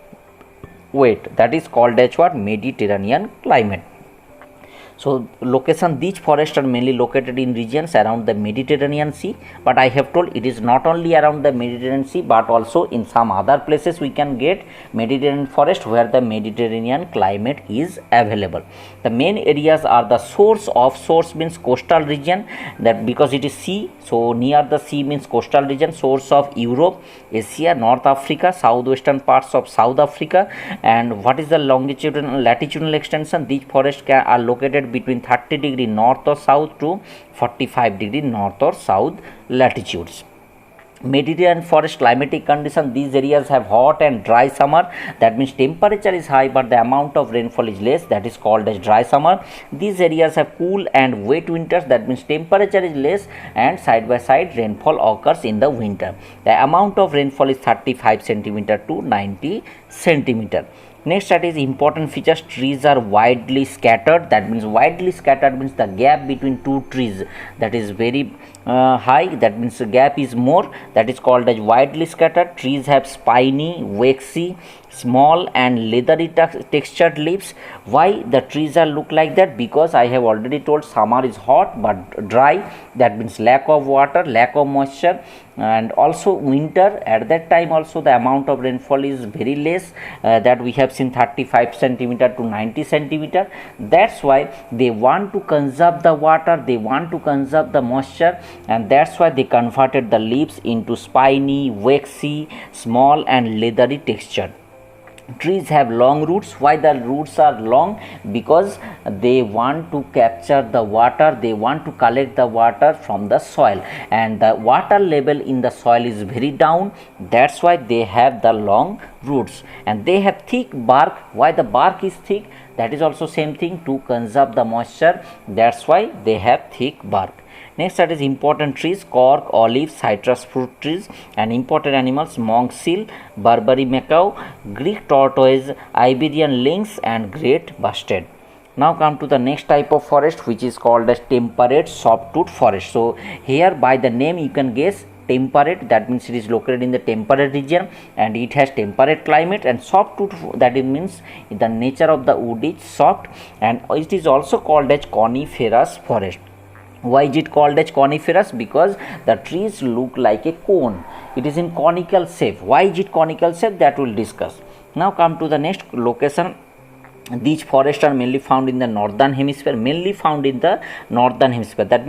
wet. That is called as what? Mediterranean climate. So location, these forests are mainly located in regions around the Mediterranean Sea, but I have told it is not only around the Mediterranean Sea, but also in some other places we can get Mediterranean forest where the Mediterranean climate is available. The main areas are the source means coastal region, that because it is sea, so near the sea means coastal region. Source of Europe, Asia, North Africa, southwestern parts of South Africa. And what is the longitudinal, latitudinal extension? These forests are located between 30 degree north or south to 45 degree north or south latitudes. Mediterranean forest climatic condition: these areas have hot and dry summer, that means temperature is high but the amount of rainfall is less, that is called as dry summer. These areas have cool and wet winters, that means temperature is less and side by side rainfall occurs in the winter. The amount of rainfall is 35 centimeter to 90 centimeter. Next, that is important features: trees are widely scattered. That means widely scattered means the gap between two trees that is very high, that means the gap is more, that is called as widely scattered. Trees have spiny, waxy small and leathery textured leaves. Why the trees are look like that? Because I have already told summer is hot but dry, that means lack of water, lack of moisture, and also winter at that time also the amount of rainfall is very less, that we have seen 35 centimeter to 90 centimeter. That's why they want to conserve the water, they want to conserve the moisture, and that's why they converted the leaves into spiny, waxy, small and leathery texture. Trees have long roots. Why the roots are long? Because they want to capture the water, they want to collect the water from the soil, and the water level in the soil is very down. That's why they have the long roots, and they have thick bark. Why the bark is thick? That is also same thing, to conserve the moisture. That's why they have thick bark. Next, that is important trees: cork, olive, citrus fruit trees, and important animals: monk seal, Barbary macaw, Greek tortoise, Iberian lynx, and great bustard. Now come to the next type of forest, which is called as temperate softwood forest. So here by the name you can guess temperate, that means it is located in the temperate region and it has temperate climate, and softwood, that it means the nature of the wood is soft, and it is also called as coniferous forest. Why is it called as coniferous? Because the trees look like a cone, it is in conical shape. Why is it conical shape? That we will discuss. Now come to the next location. These forests are mainly found in the northern hemisphere, that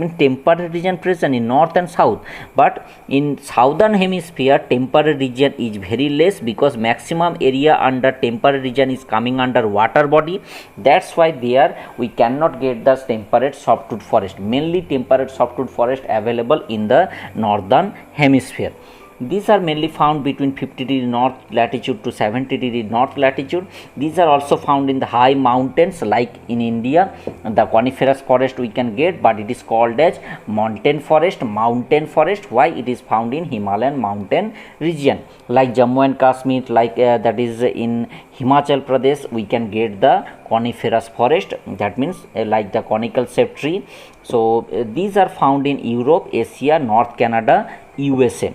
means temperate region present in north and south. But in southern hemisphere temperate region is very less, because maximum area under temperate region is coming under water body. That's why there we cannot get the temperate softwood forest. Mainly temperate softwood forest available in the northern hemisphere. These are mainly found between 50° north latitude to 70° north latitude. These are also found in the high mountains, like in India. The coniferous forest we can get, but it is called as mountain forest. Why? It is found in Himalayan mountain region, like Jammu and Kashmir, like that is in Himachal Pradesh, we can get the coniferous forest, that means like the conical shaped tree. So these are found in Europe, Asia, North Canada, USA.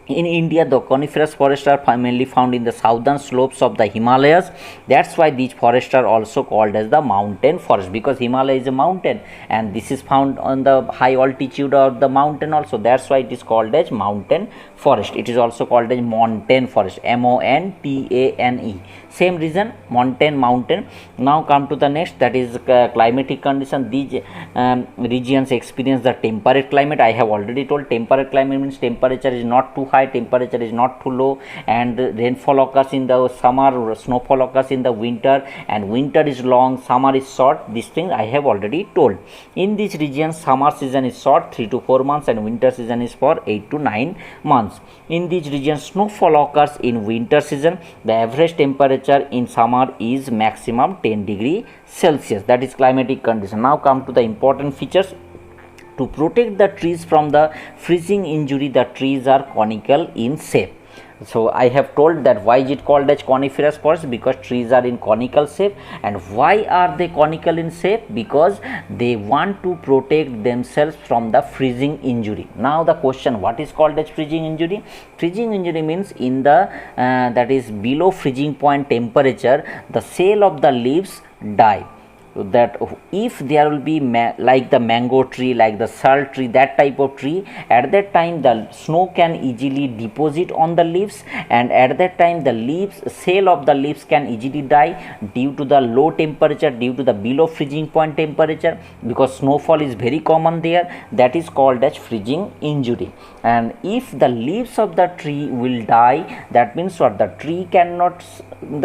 In India, the coniferous forests are mainly found in the southern slopes of the Himalayas. That's why these forests are also called as the mountain forest, because Himalaya is a mountain and this is found on the high altitude of the mountain also. That's why it is called as mountain forest. It is also called as montane forest, MONTANE. Same reason, mountain. Now come to the next, that is climatic condition. These regions experience the temperate climate. I have already told temperate climate means temperature is not too high, temperature is not too low, and rainfall occurs in the summer, snowfall occurs in the winter, and winter is long, summer is short. This thing I have already told. In this region, summer season is short, 3 to 4 months, and winter season is for 8 to 9 months. In these regions, snowfall occurs in winter season. The average temperature in summer is maximum 10°C. That is climatic condition. Now come to the important features. To protect the trees from the freezing injury, the trees are conical in shape. So I have told that why is it called as coniferous forest, because trees are in conical shape. And why are they conical in shape? Because they want to protect themselves from the freezing injury. Now the question, what is called as freezing injury? Freezing injury means in the that is below freezing point temperature, the cell of the leaves die. That if there will be like the mango tree, like the sal tree, that type of tree, at that time the snow can easily deposit on the leaves, and at that time the leaves, cell of the leaves can easily die due to the low temperature, due to the below freezing point temperature, because snowfall is very common there. That is called as freezing injury. And if the leaves of the tree will die, that means what? The tree cannot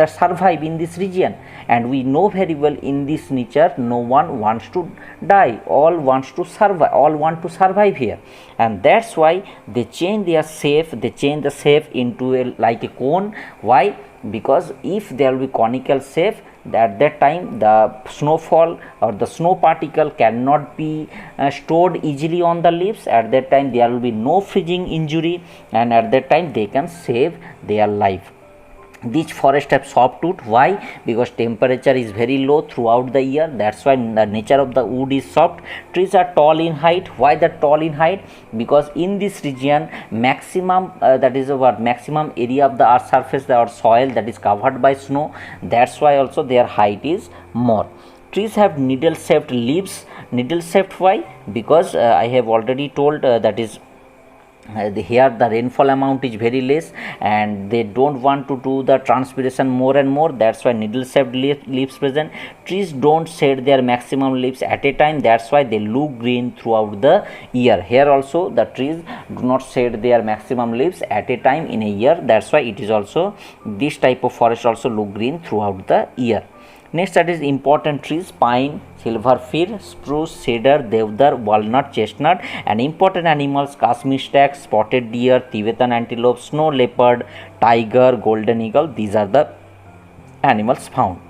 survive in this region, and we know very well in this nature no one wants to die, all want to survive here. And that's why they change their shape, they change the shape into like a cone. Why? Because if there will be conical shape, at that time the snowfall or the snow particle cannot be stored easily on the leaves. At that time there will be no freezing injury, and at that time they can save their life. These forests have softwood. Why? Because temperature is very low throughout the year. That's why the nature of the wood is soft. Trees are tall in height. Why the tall in height? Because in this region maximum that is what maximum area of the earth surface or soil that is covered by snow. That's why also their height is more. Trees have needle shaped leaves. Needle shaped. Why? Because I have already told that is here the rainfall amount is very less and they don't want to do the transpiration more and more. That's why needle shaped leaves present. Trees don't shed their maximum leaves at a time. That's why they look green throughout the year. Here also the trees do not shed their maximum leaves at a time in a year. That's why it is also this type of forest also look green throughout the year. Next, that is important trees: pine, silver fir, spruce, cedar, deodar, walnut, chestnut, and important animals: Kashmir stag, spotted deer, Tibetan antelope, snow leopard, tiger, golden eagle. These are the animals found.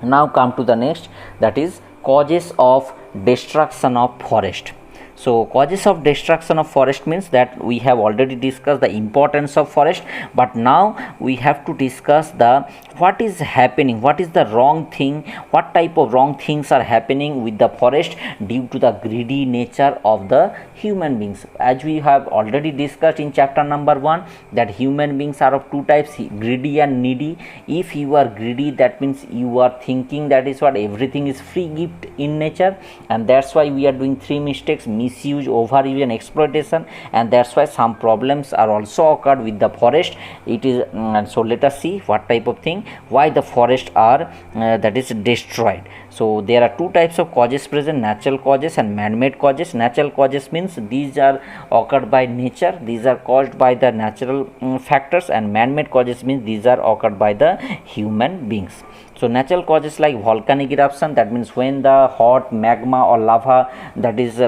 Now come to the next, that is causes of destruction of forest. So causes of destruction of forest means that we have already discussed the importance of forest, but now we have to discuss the what is happening, what is the wrong thing, what type of wrong things are happening with the forest due to the greedy nature of the human beings. As we have already discussed in chapter number 1 that human beings are of two types, greedy and needy. If you are greedy, that means you are thinking that is what everything is free gift in nature, and that's why we are doing three mistakes: misuse, overuse and exploitation, and that's why some problems are also occurred with the forest. It is so let us see what type of thing, why the forests are that is destroyed. So there are two types of causes present: natural causes and man-made causes. Natural causes means these are occurred by nature, these are caused by the natural factors, and man-made causes means these are occurred by the human beings. So natural causes like volcanic eruption, that means when the hot magma or lava that is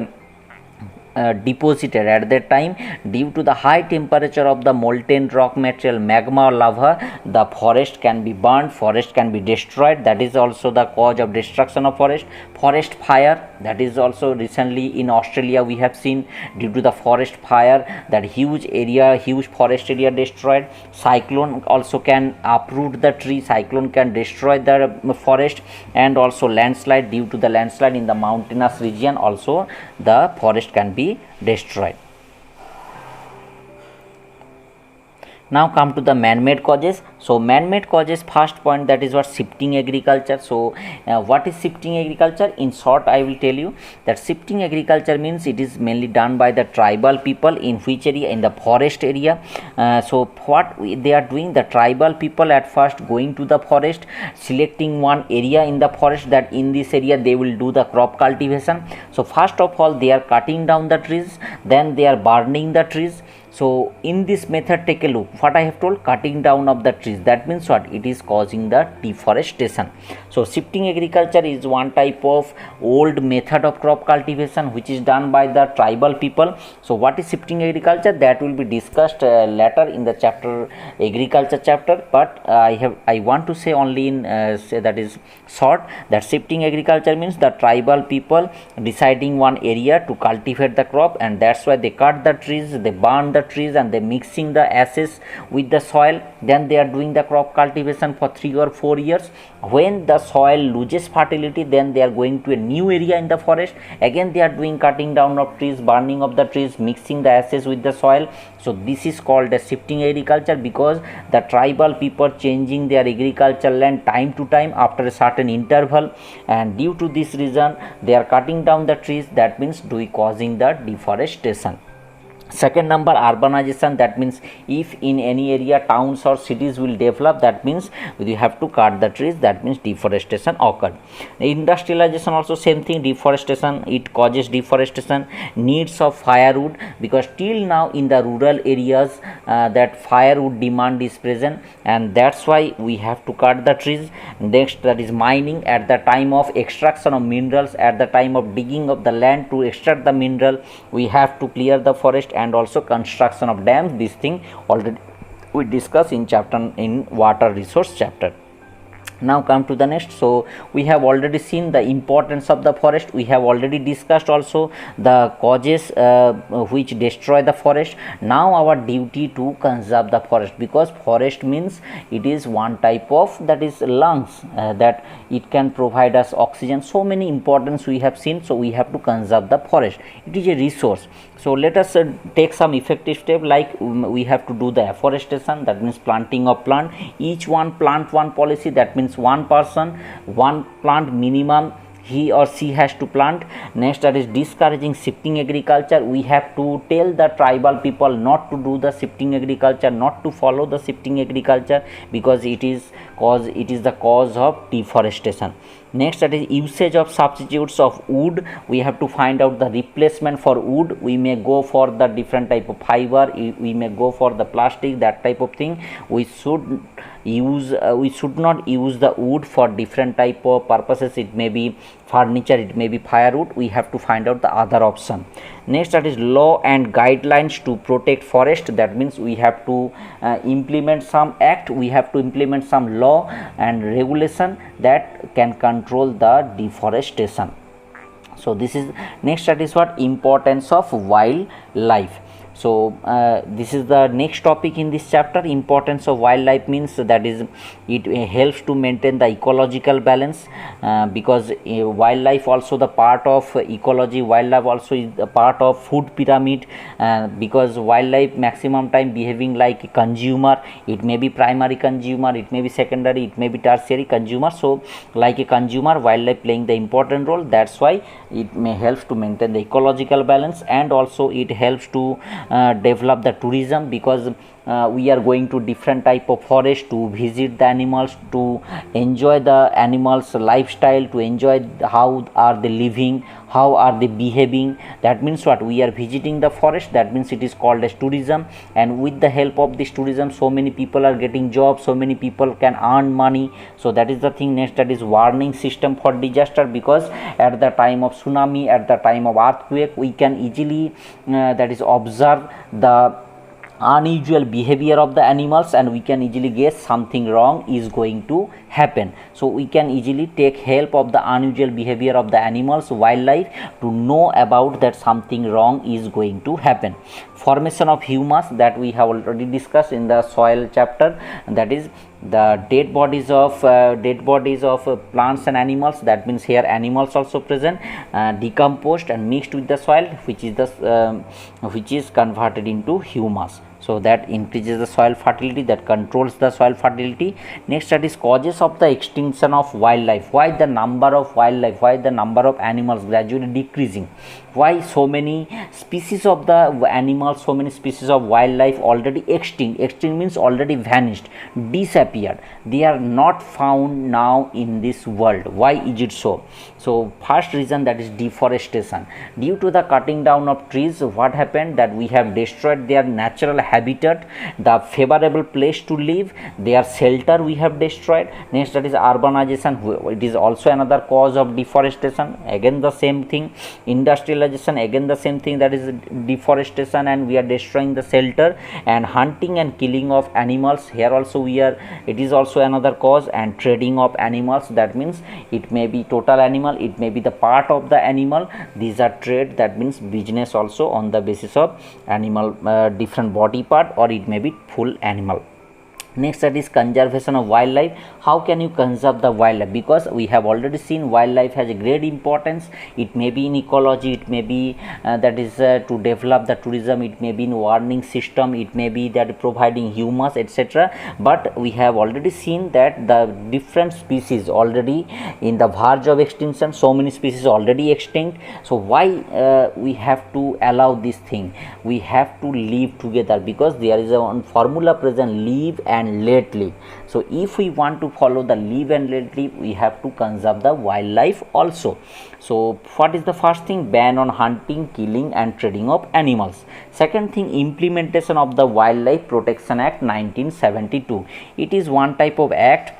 deposited at that time, due to the high temperature of the molten rock material, magma or lava, the forest can be burned, forest can be destroyed. That is also the cause of destruction of forest. Forest fire, that is also recently in Australia we have seen, due to the forest fire, that huge area, huge forest area destroyed. Cyclone also can uproot the tree, cyclone can destroy the forest, and also landslide, due to the landslide in the mountainous region also the forest can be destroyed. Now come to the man-made causes. So man-made causes, first point, that is what shifting agriculture. So what is shifting agriculture? In short, I will tell you that shifting agriculture means it is mainly done by the tribal people in which area? In the forest area. So what they are doing, the tribal people at first going to the forest, selecting one area in the forest that in this area they will do the crop cultivation. So first of all they are cutting down the trees, then they are burning the trees. So in this method, take a look what I have told, cutting down of the trees, that means what? It is causing the deforestation. So shifting agriculture is one type of old method of crop cultivation which is done by the tribal people. So what is shifting agriculture? That will be discussed later in the chapter, agriculture chapter, but I want to say only in say that is short, that shifting agriculture means the tribal people deciding one area to cultivate the crop, and that's why they cut the trees, they burn the trees, and they mixing the ashes with the soil. Then they are doing the crop cultivation for 3 or 4 years. When the soil loses fertility, then they are going to a new area in the forest. Again they are doing cutting down of trees, burning of the trees, mixing the ashes with the soil. So this is called as shifting agriculture, because the tribal people changing their agricultural land time to time after a certain interval, and due to this reason they are cutting down the trees. That means causing the deforestation. Second number, urbanization, that means if in any area towns or cities will develop, that means you have to cut the trees, that means deforestation occurred. Industrialization also same thing, deforestation, it causes deforestation. Needs of firewood, because till now in the rural areas that firewood demand is present, and that's why we have to cut the trees. Next, that is mining, at the time of extraction of minerals, at the time of digging of the land to extract the mineral, we have to clear the forest, and also construction of dams. This thing already we discussed in chapter in water resource chapter. Now come to the next. So we have already seen the importance of the forest. We have already discussed also the causes which destroy the forest. Now our duty to conserve the forest, because forest means it is one type of, that is, lungs, that it can provide us oxygen. So many importance we have seen. So we have to conserve the forest. It is a resource. So let us take some effective step, like we have to do the afforestation, that means planting of plant. Each one plant one policy, that means one person one plant minimum he or she has to plant. Next, that is discouraging shifting agriculture. We have to tell the tribal people not to do the shifting agriculture, not to follow the shifting agriculture, because it is the cause of deforestation. Next, that is usage of substitutes of wood. We have to find out the replacement for wood. We may go for the different type of fiber, we may go for the plastic, that type of thing. We should not use the wood for different type of purposes. It may be furniture, it may be firewood. We have to find out the other option. Next, that is law and guidelines to protect forest. That means we have to implement some act, we have to implement some law and regulation that can control the deforestation. So this is next, that is what importance of wildlife. So this is the next topic in this chapter. Importance of wildlife means that is it helps to maintain the ecological balance, because wildlife also the part of ecology. Wildlife also is a part of food pyramid, because wildlife maximum time behaving like a consumer. It may be primary consumer, it may be secondary, it may be tertiary consumer. So like a consumer, wildlife playing the important role. That's why it may help to maintain the ecological balance, and also it helps to develop the tourism, because we are going to different type of forest to visit the animals, to enjoy the animals lifestyle, to enjoy how are they living, how are they behaving. That means what, we are visiting the forest, that means it is called as tourism. And with the help of this tourism, so many people are getting jobs, so many people can earn money. So that is the thing. Next, that is warning system for disaster, because at the time of tsunami, at the time of earthquake, we can easily that is observe the unusual behavior of the animals, and we can easily guess something wrong is going to happen. So we can easily take help of the unusual behavior of the animals, wildlife, to know about that something wrong is going to happen. Formation of humus, that we have already discussed in the soil chapter, that is the dead bodies of plants and animals. That means here animals also present, decomposed and mixed with the soil, which is converted into humus. So that increases the soil fertility, that controls the soil fertility. Next, that is causes of the extinction of wildlife. Why the number of wildlife, why the number of animals gradually decreasing, why so many species of the animals, so many species of wildlife already extinct. Extinct means already vanished, disappeared, they are not found now in this world. Why is it so? So first reason, that is deforestation. Due to the cutting down of trees, what happened, that we have destroyed their natural habitat, the favorable place to live, their shelter we have destroyed. Next, that is urbanization. It is also another cause of deforestation. Again the same thing. Industrialization, again the same thing, that is deforestation, and we are destroying the shelter. And hunting and killing of animals, here also it is also another cause. And trading of animals, that means it may be total animal, it may be the part of the animal. These are trade, that means business also on the basis of animal, different body part, or it may be full animal. Next, that is conservation of wildlife. How can you conserve the wildlife? Because we have already seen wildlife has a great importance. It may be in ecology, it may be to develop the tourism, it may be in warning system, it may be that providing humus, etc. But we have already seen that the different species already in the verge of extinction, so many species already extinct. So why we have to allow this thing? We have to live together, because there is a formula present, live and let live. So if we want to follow the live and let live, we have to conserve the wildlife also. So what is the first thing? Ban on hunting, killing and trading of animals. Second thing, implementation of the Wildlife Protection Act 1972. It is one type of act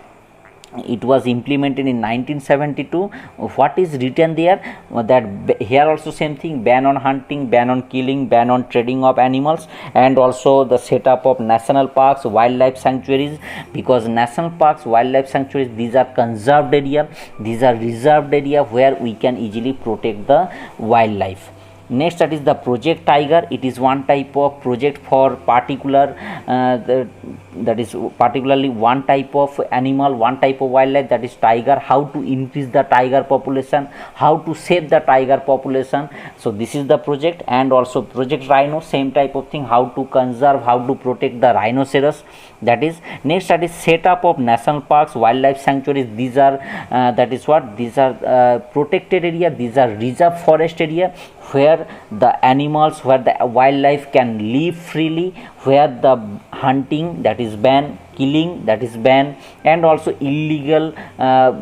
it was implemented in 1972. What is written there? Here also same thing: ban on hunting, ban on killing, ban on trading of animals, and also the setup of national parks, wildlife sanctuaries, because national parks, wildlife sanctuaries, these are conserved area, these are reserved area where we can easily protect the wildlife. Next, that is the Project Tiger. It is one type of project for particular that is particularly one type of animal, one type of wildlife, that is tiger. How to increase the tiger population, how to save the tiger population. So this is the project. And also Project Rhino, same type of thing, how to conserve, how to protect the rhinoceros. That is next. That is setup of national parks, wildlife sanctuaries. These are that is what these are protected area, these are reserve forest area where the animals, where the wildlife can live freely, where the hunting, that is banned, killing, that is banned, and also illegal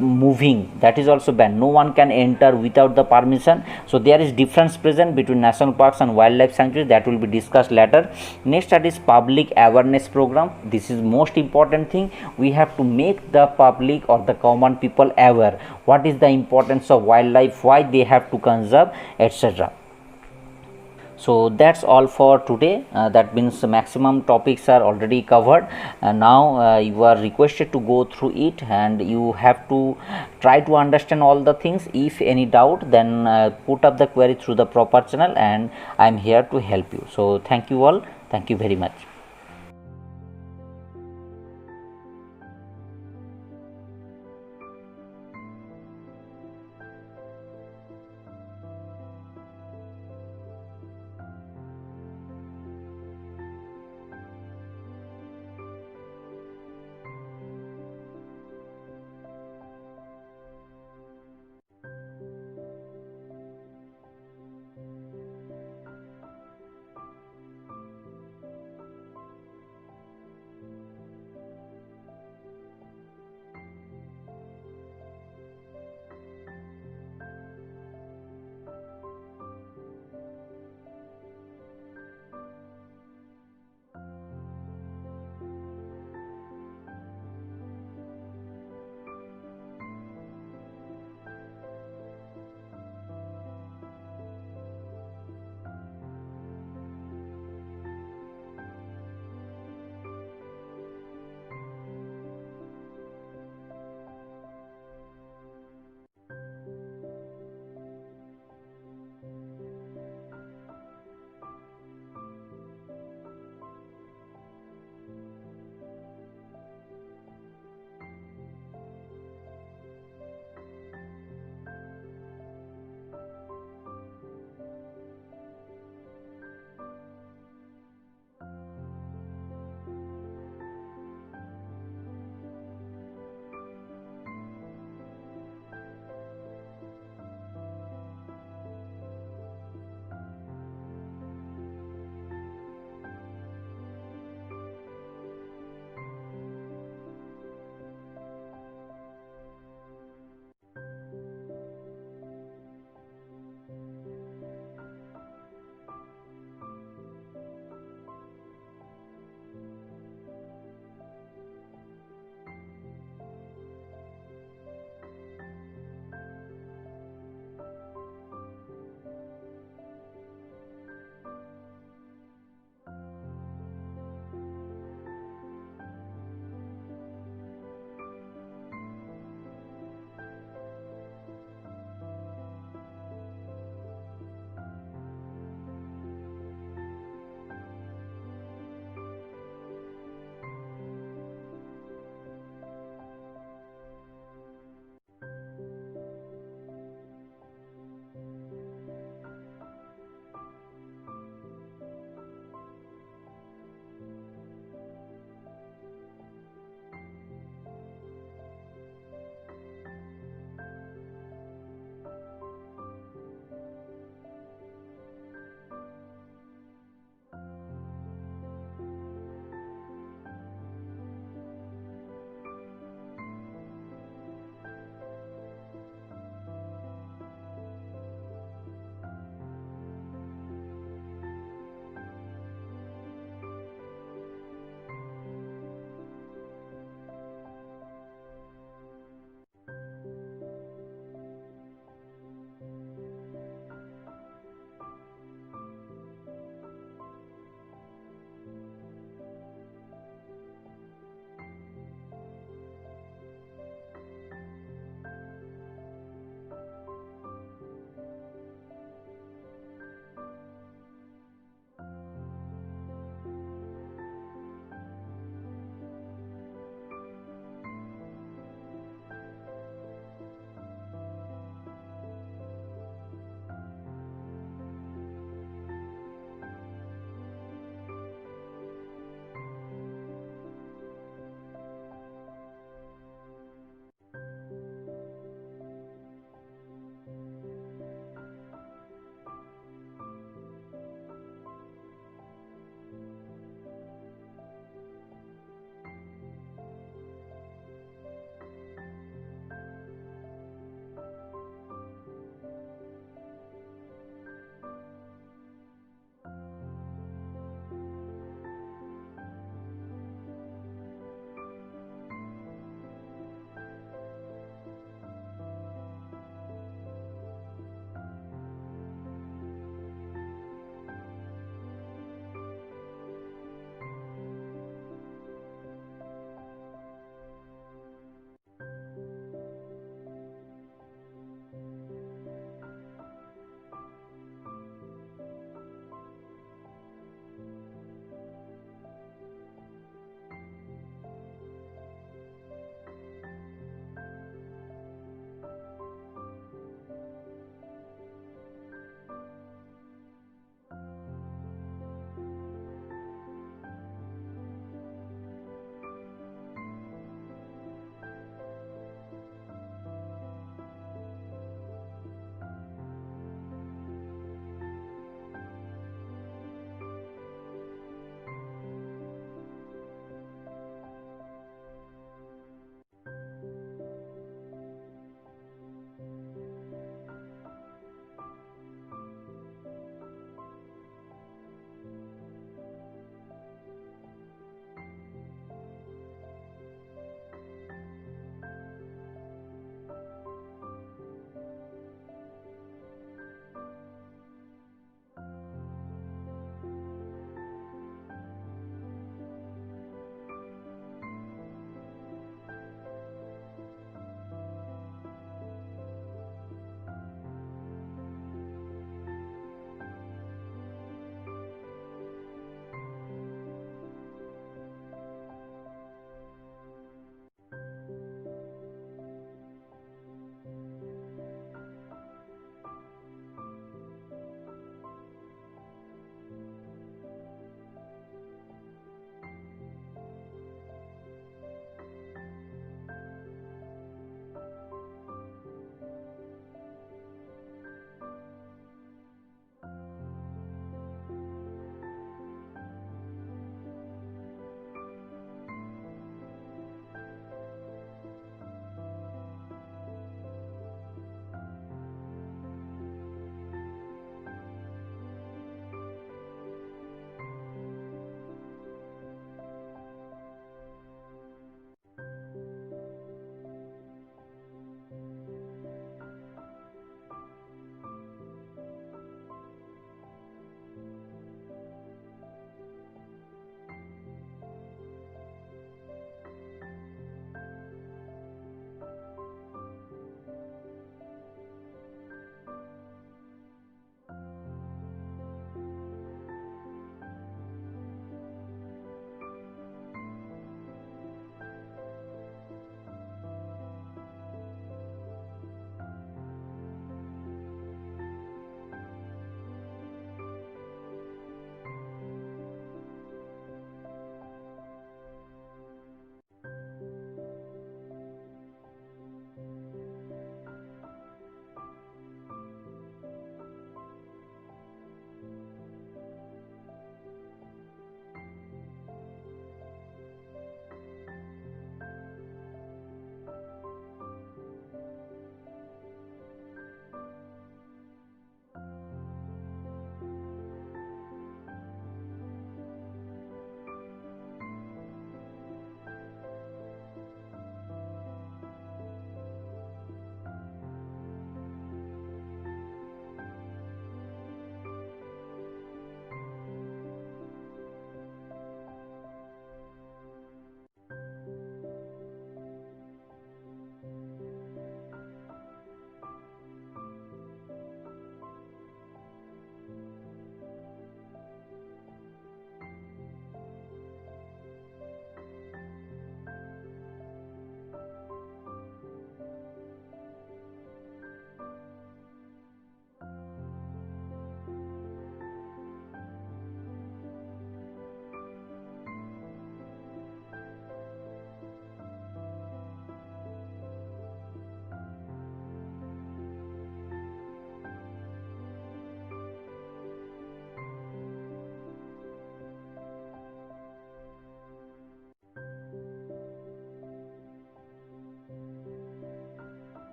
moving, that is also banned. No one can enter without the permission. So there is difference present between national parks and wildlife sanctuaries, that will be discussed later. Next, that is public awareness program. This is most important thing. We have to make the public or the common people aware what is the importance of wildlife, why they have to conserve, etc. So that's all for today. That means maximum topics are already covered, and now you are requested to go through it, and you have to try to understand all the things. If any doubt, then put up the query through the proper channel, and I am here to help you. So thank you all. Thank you very much.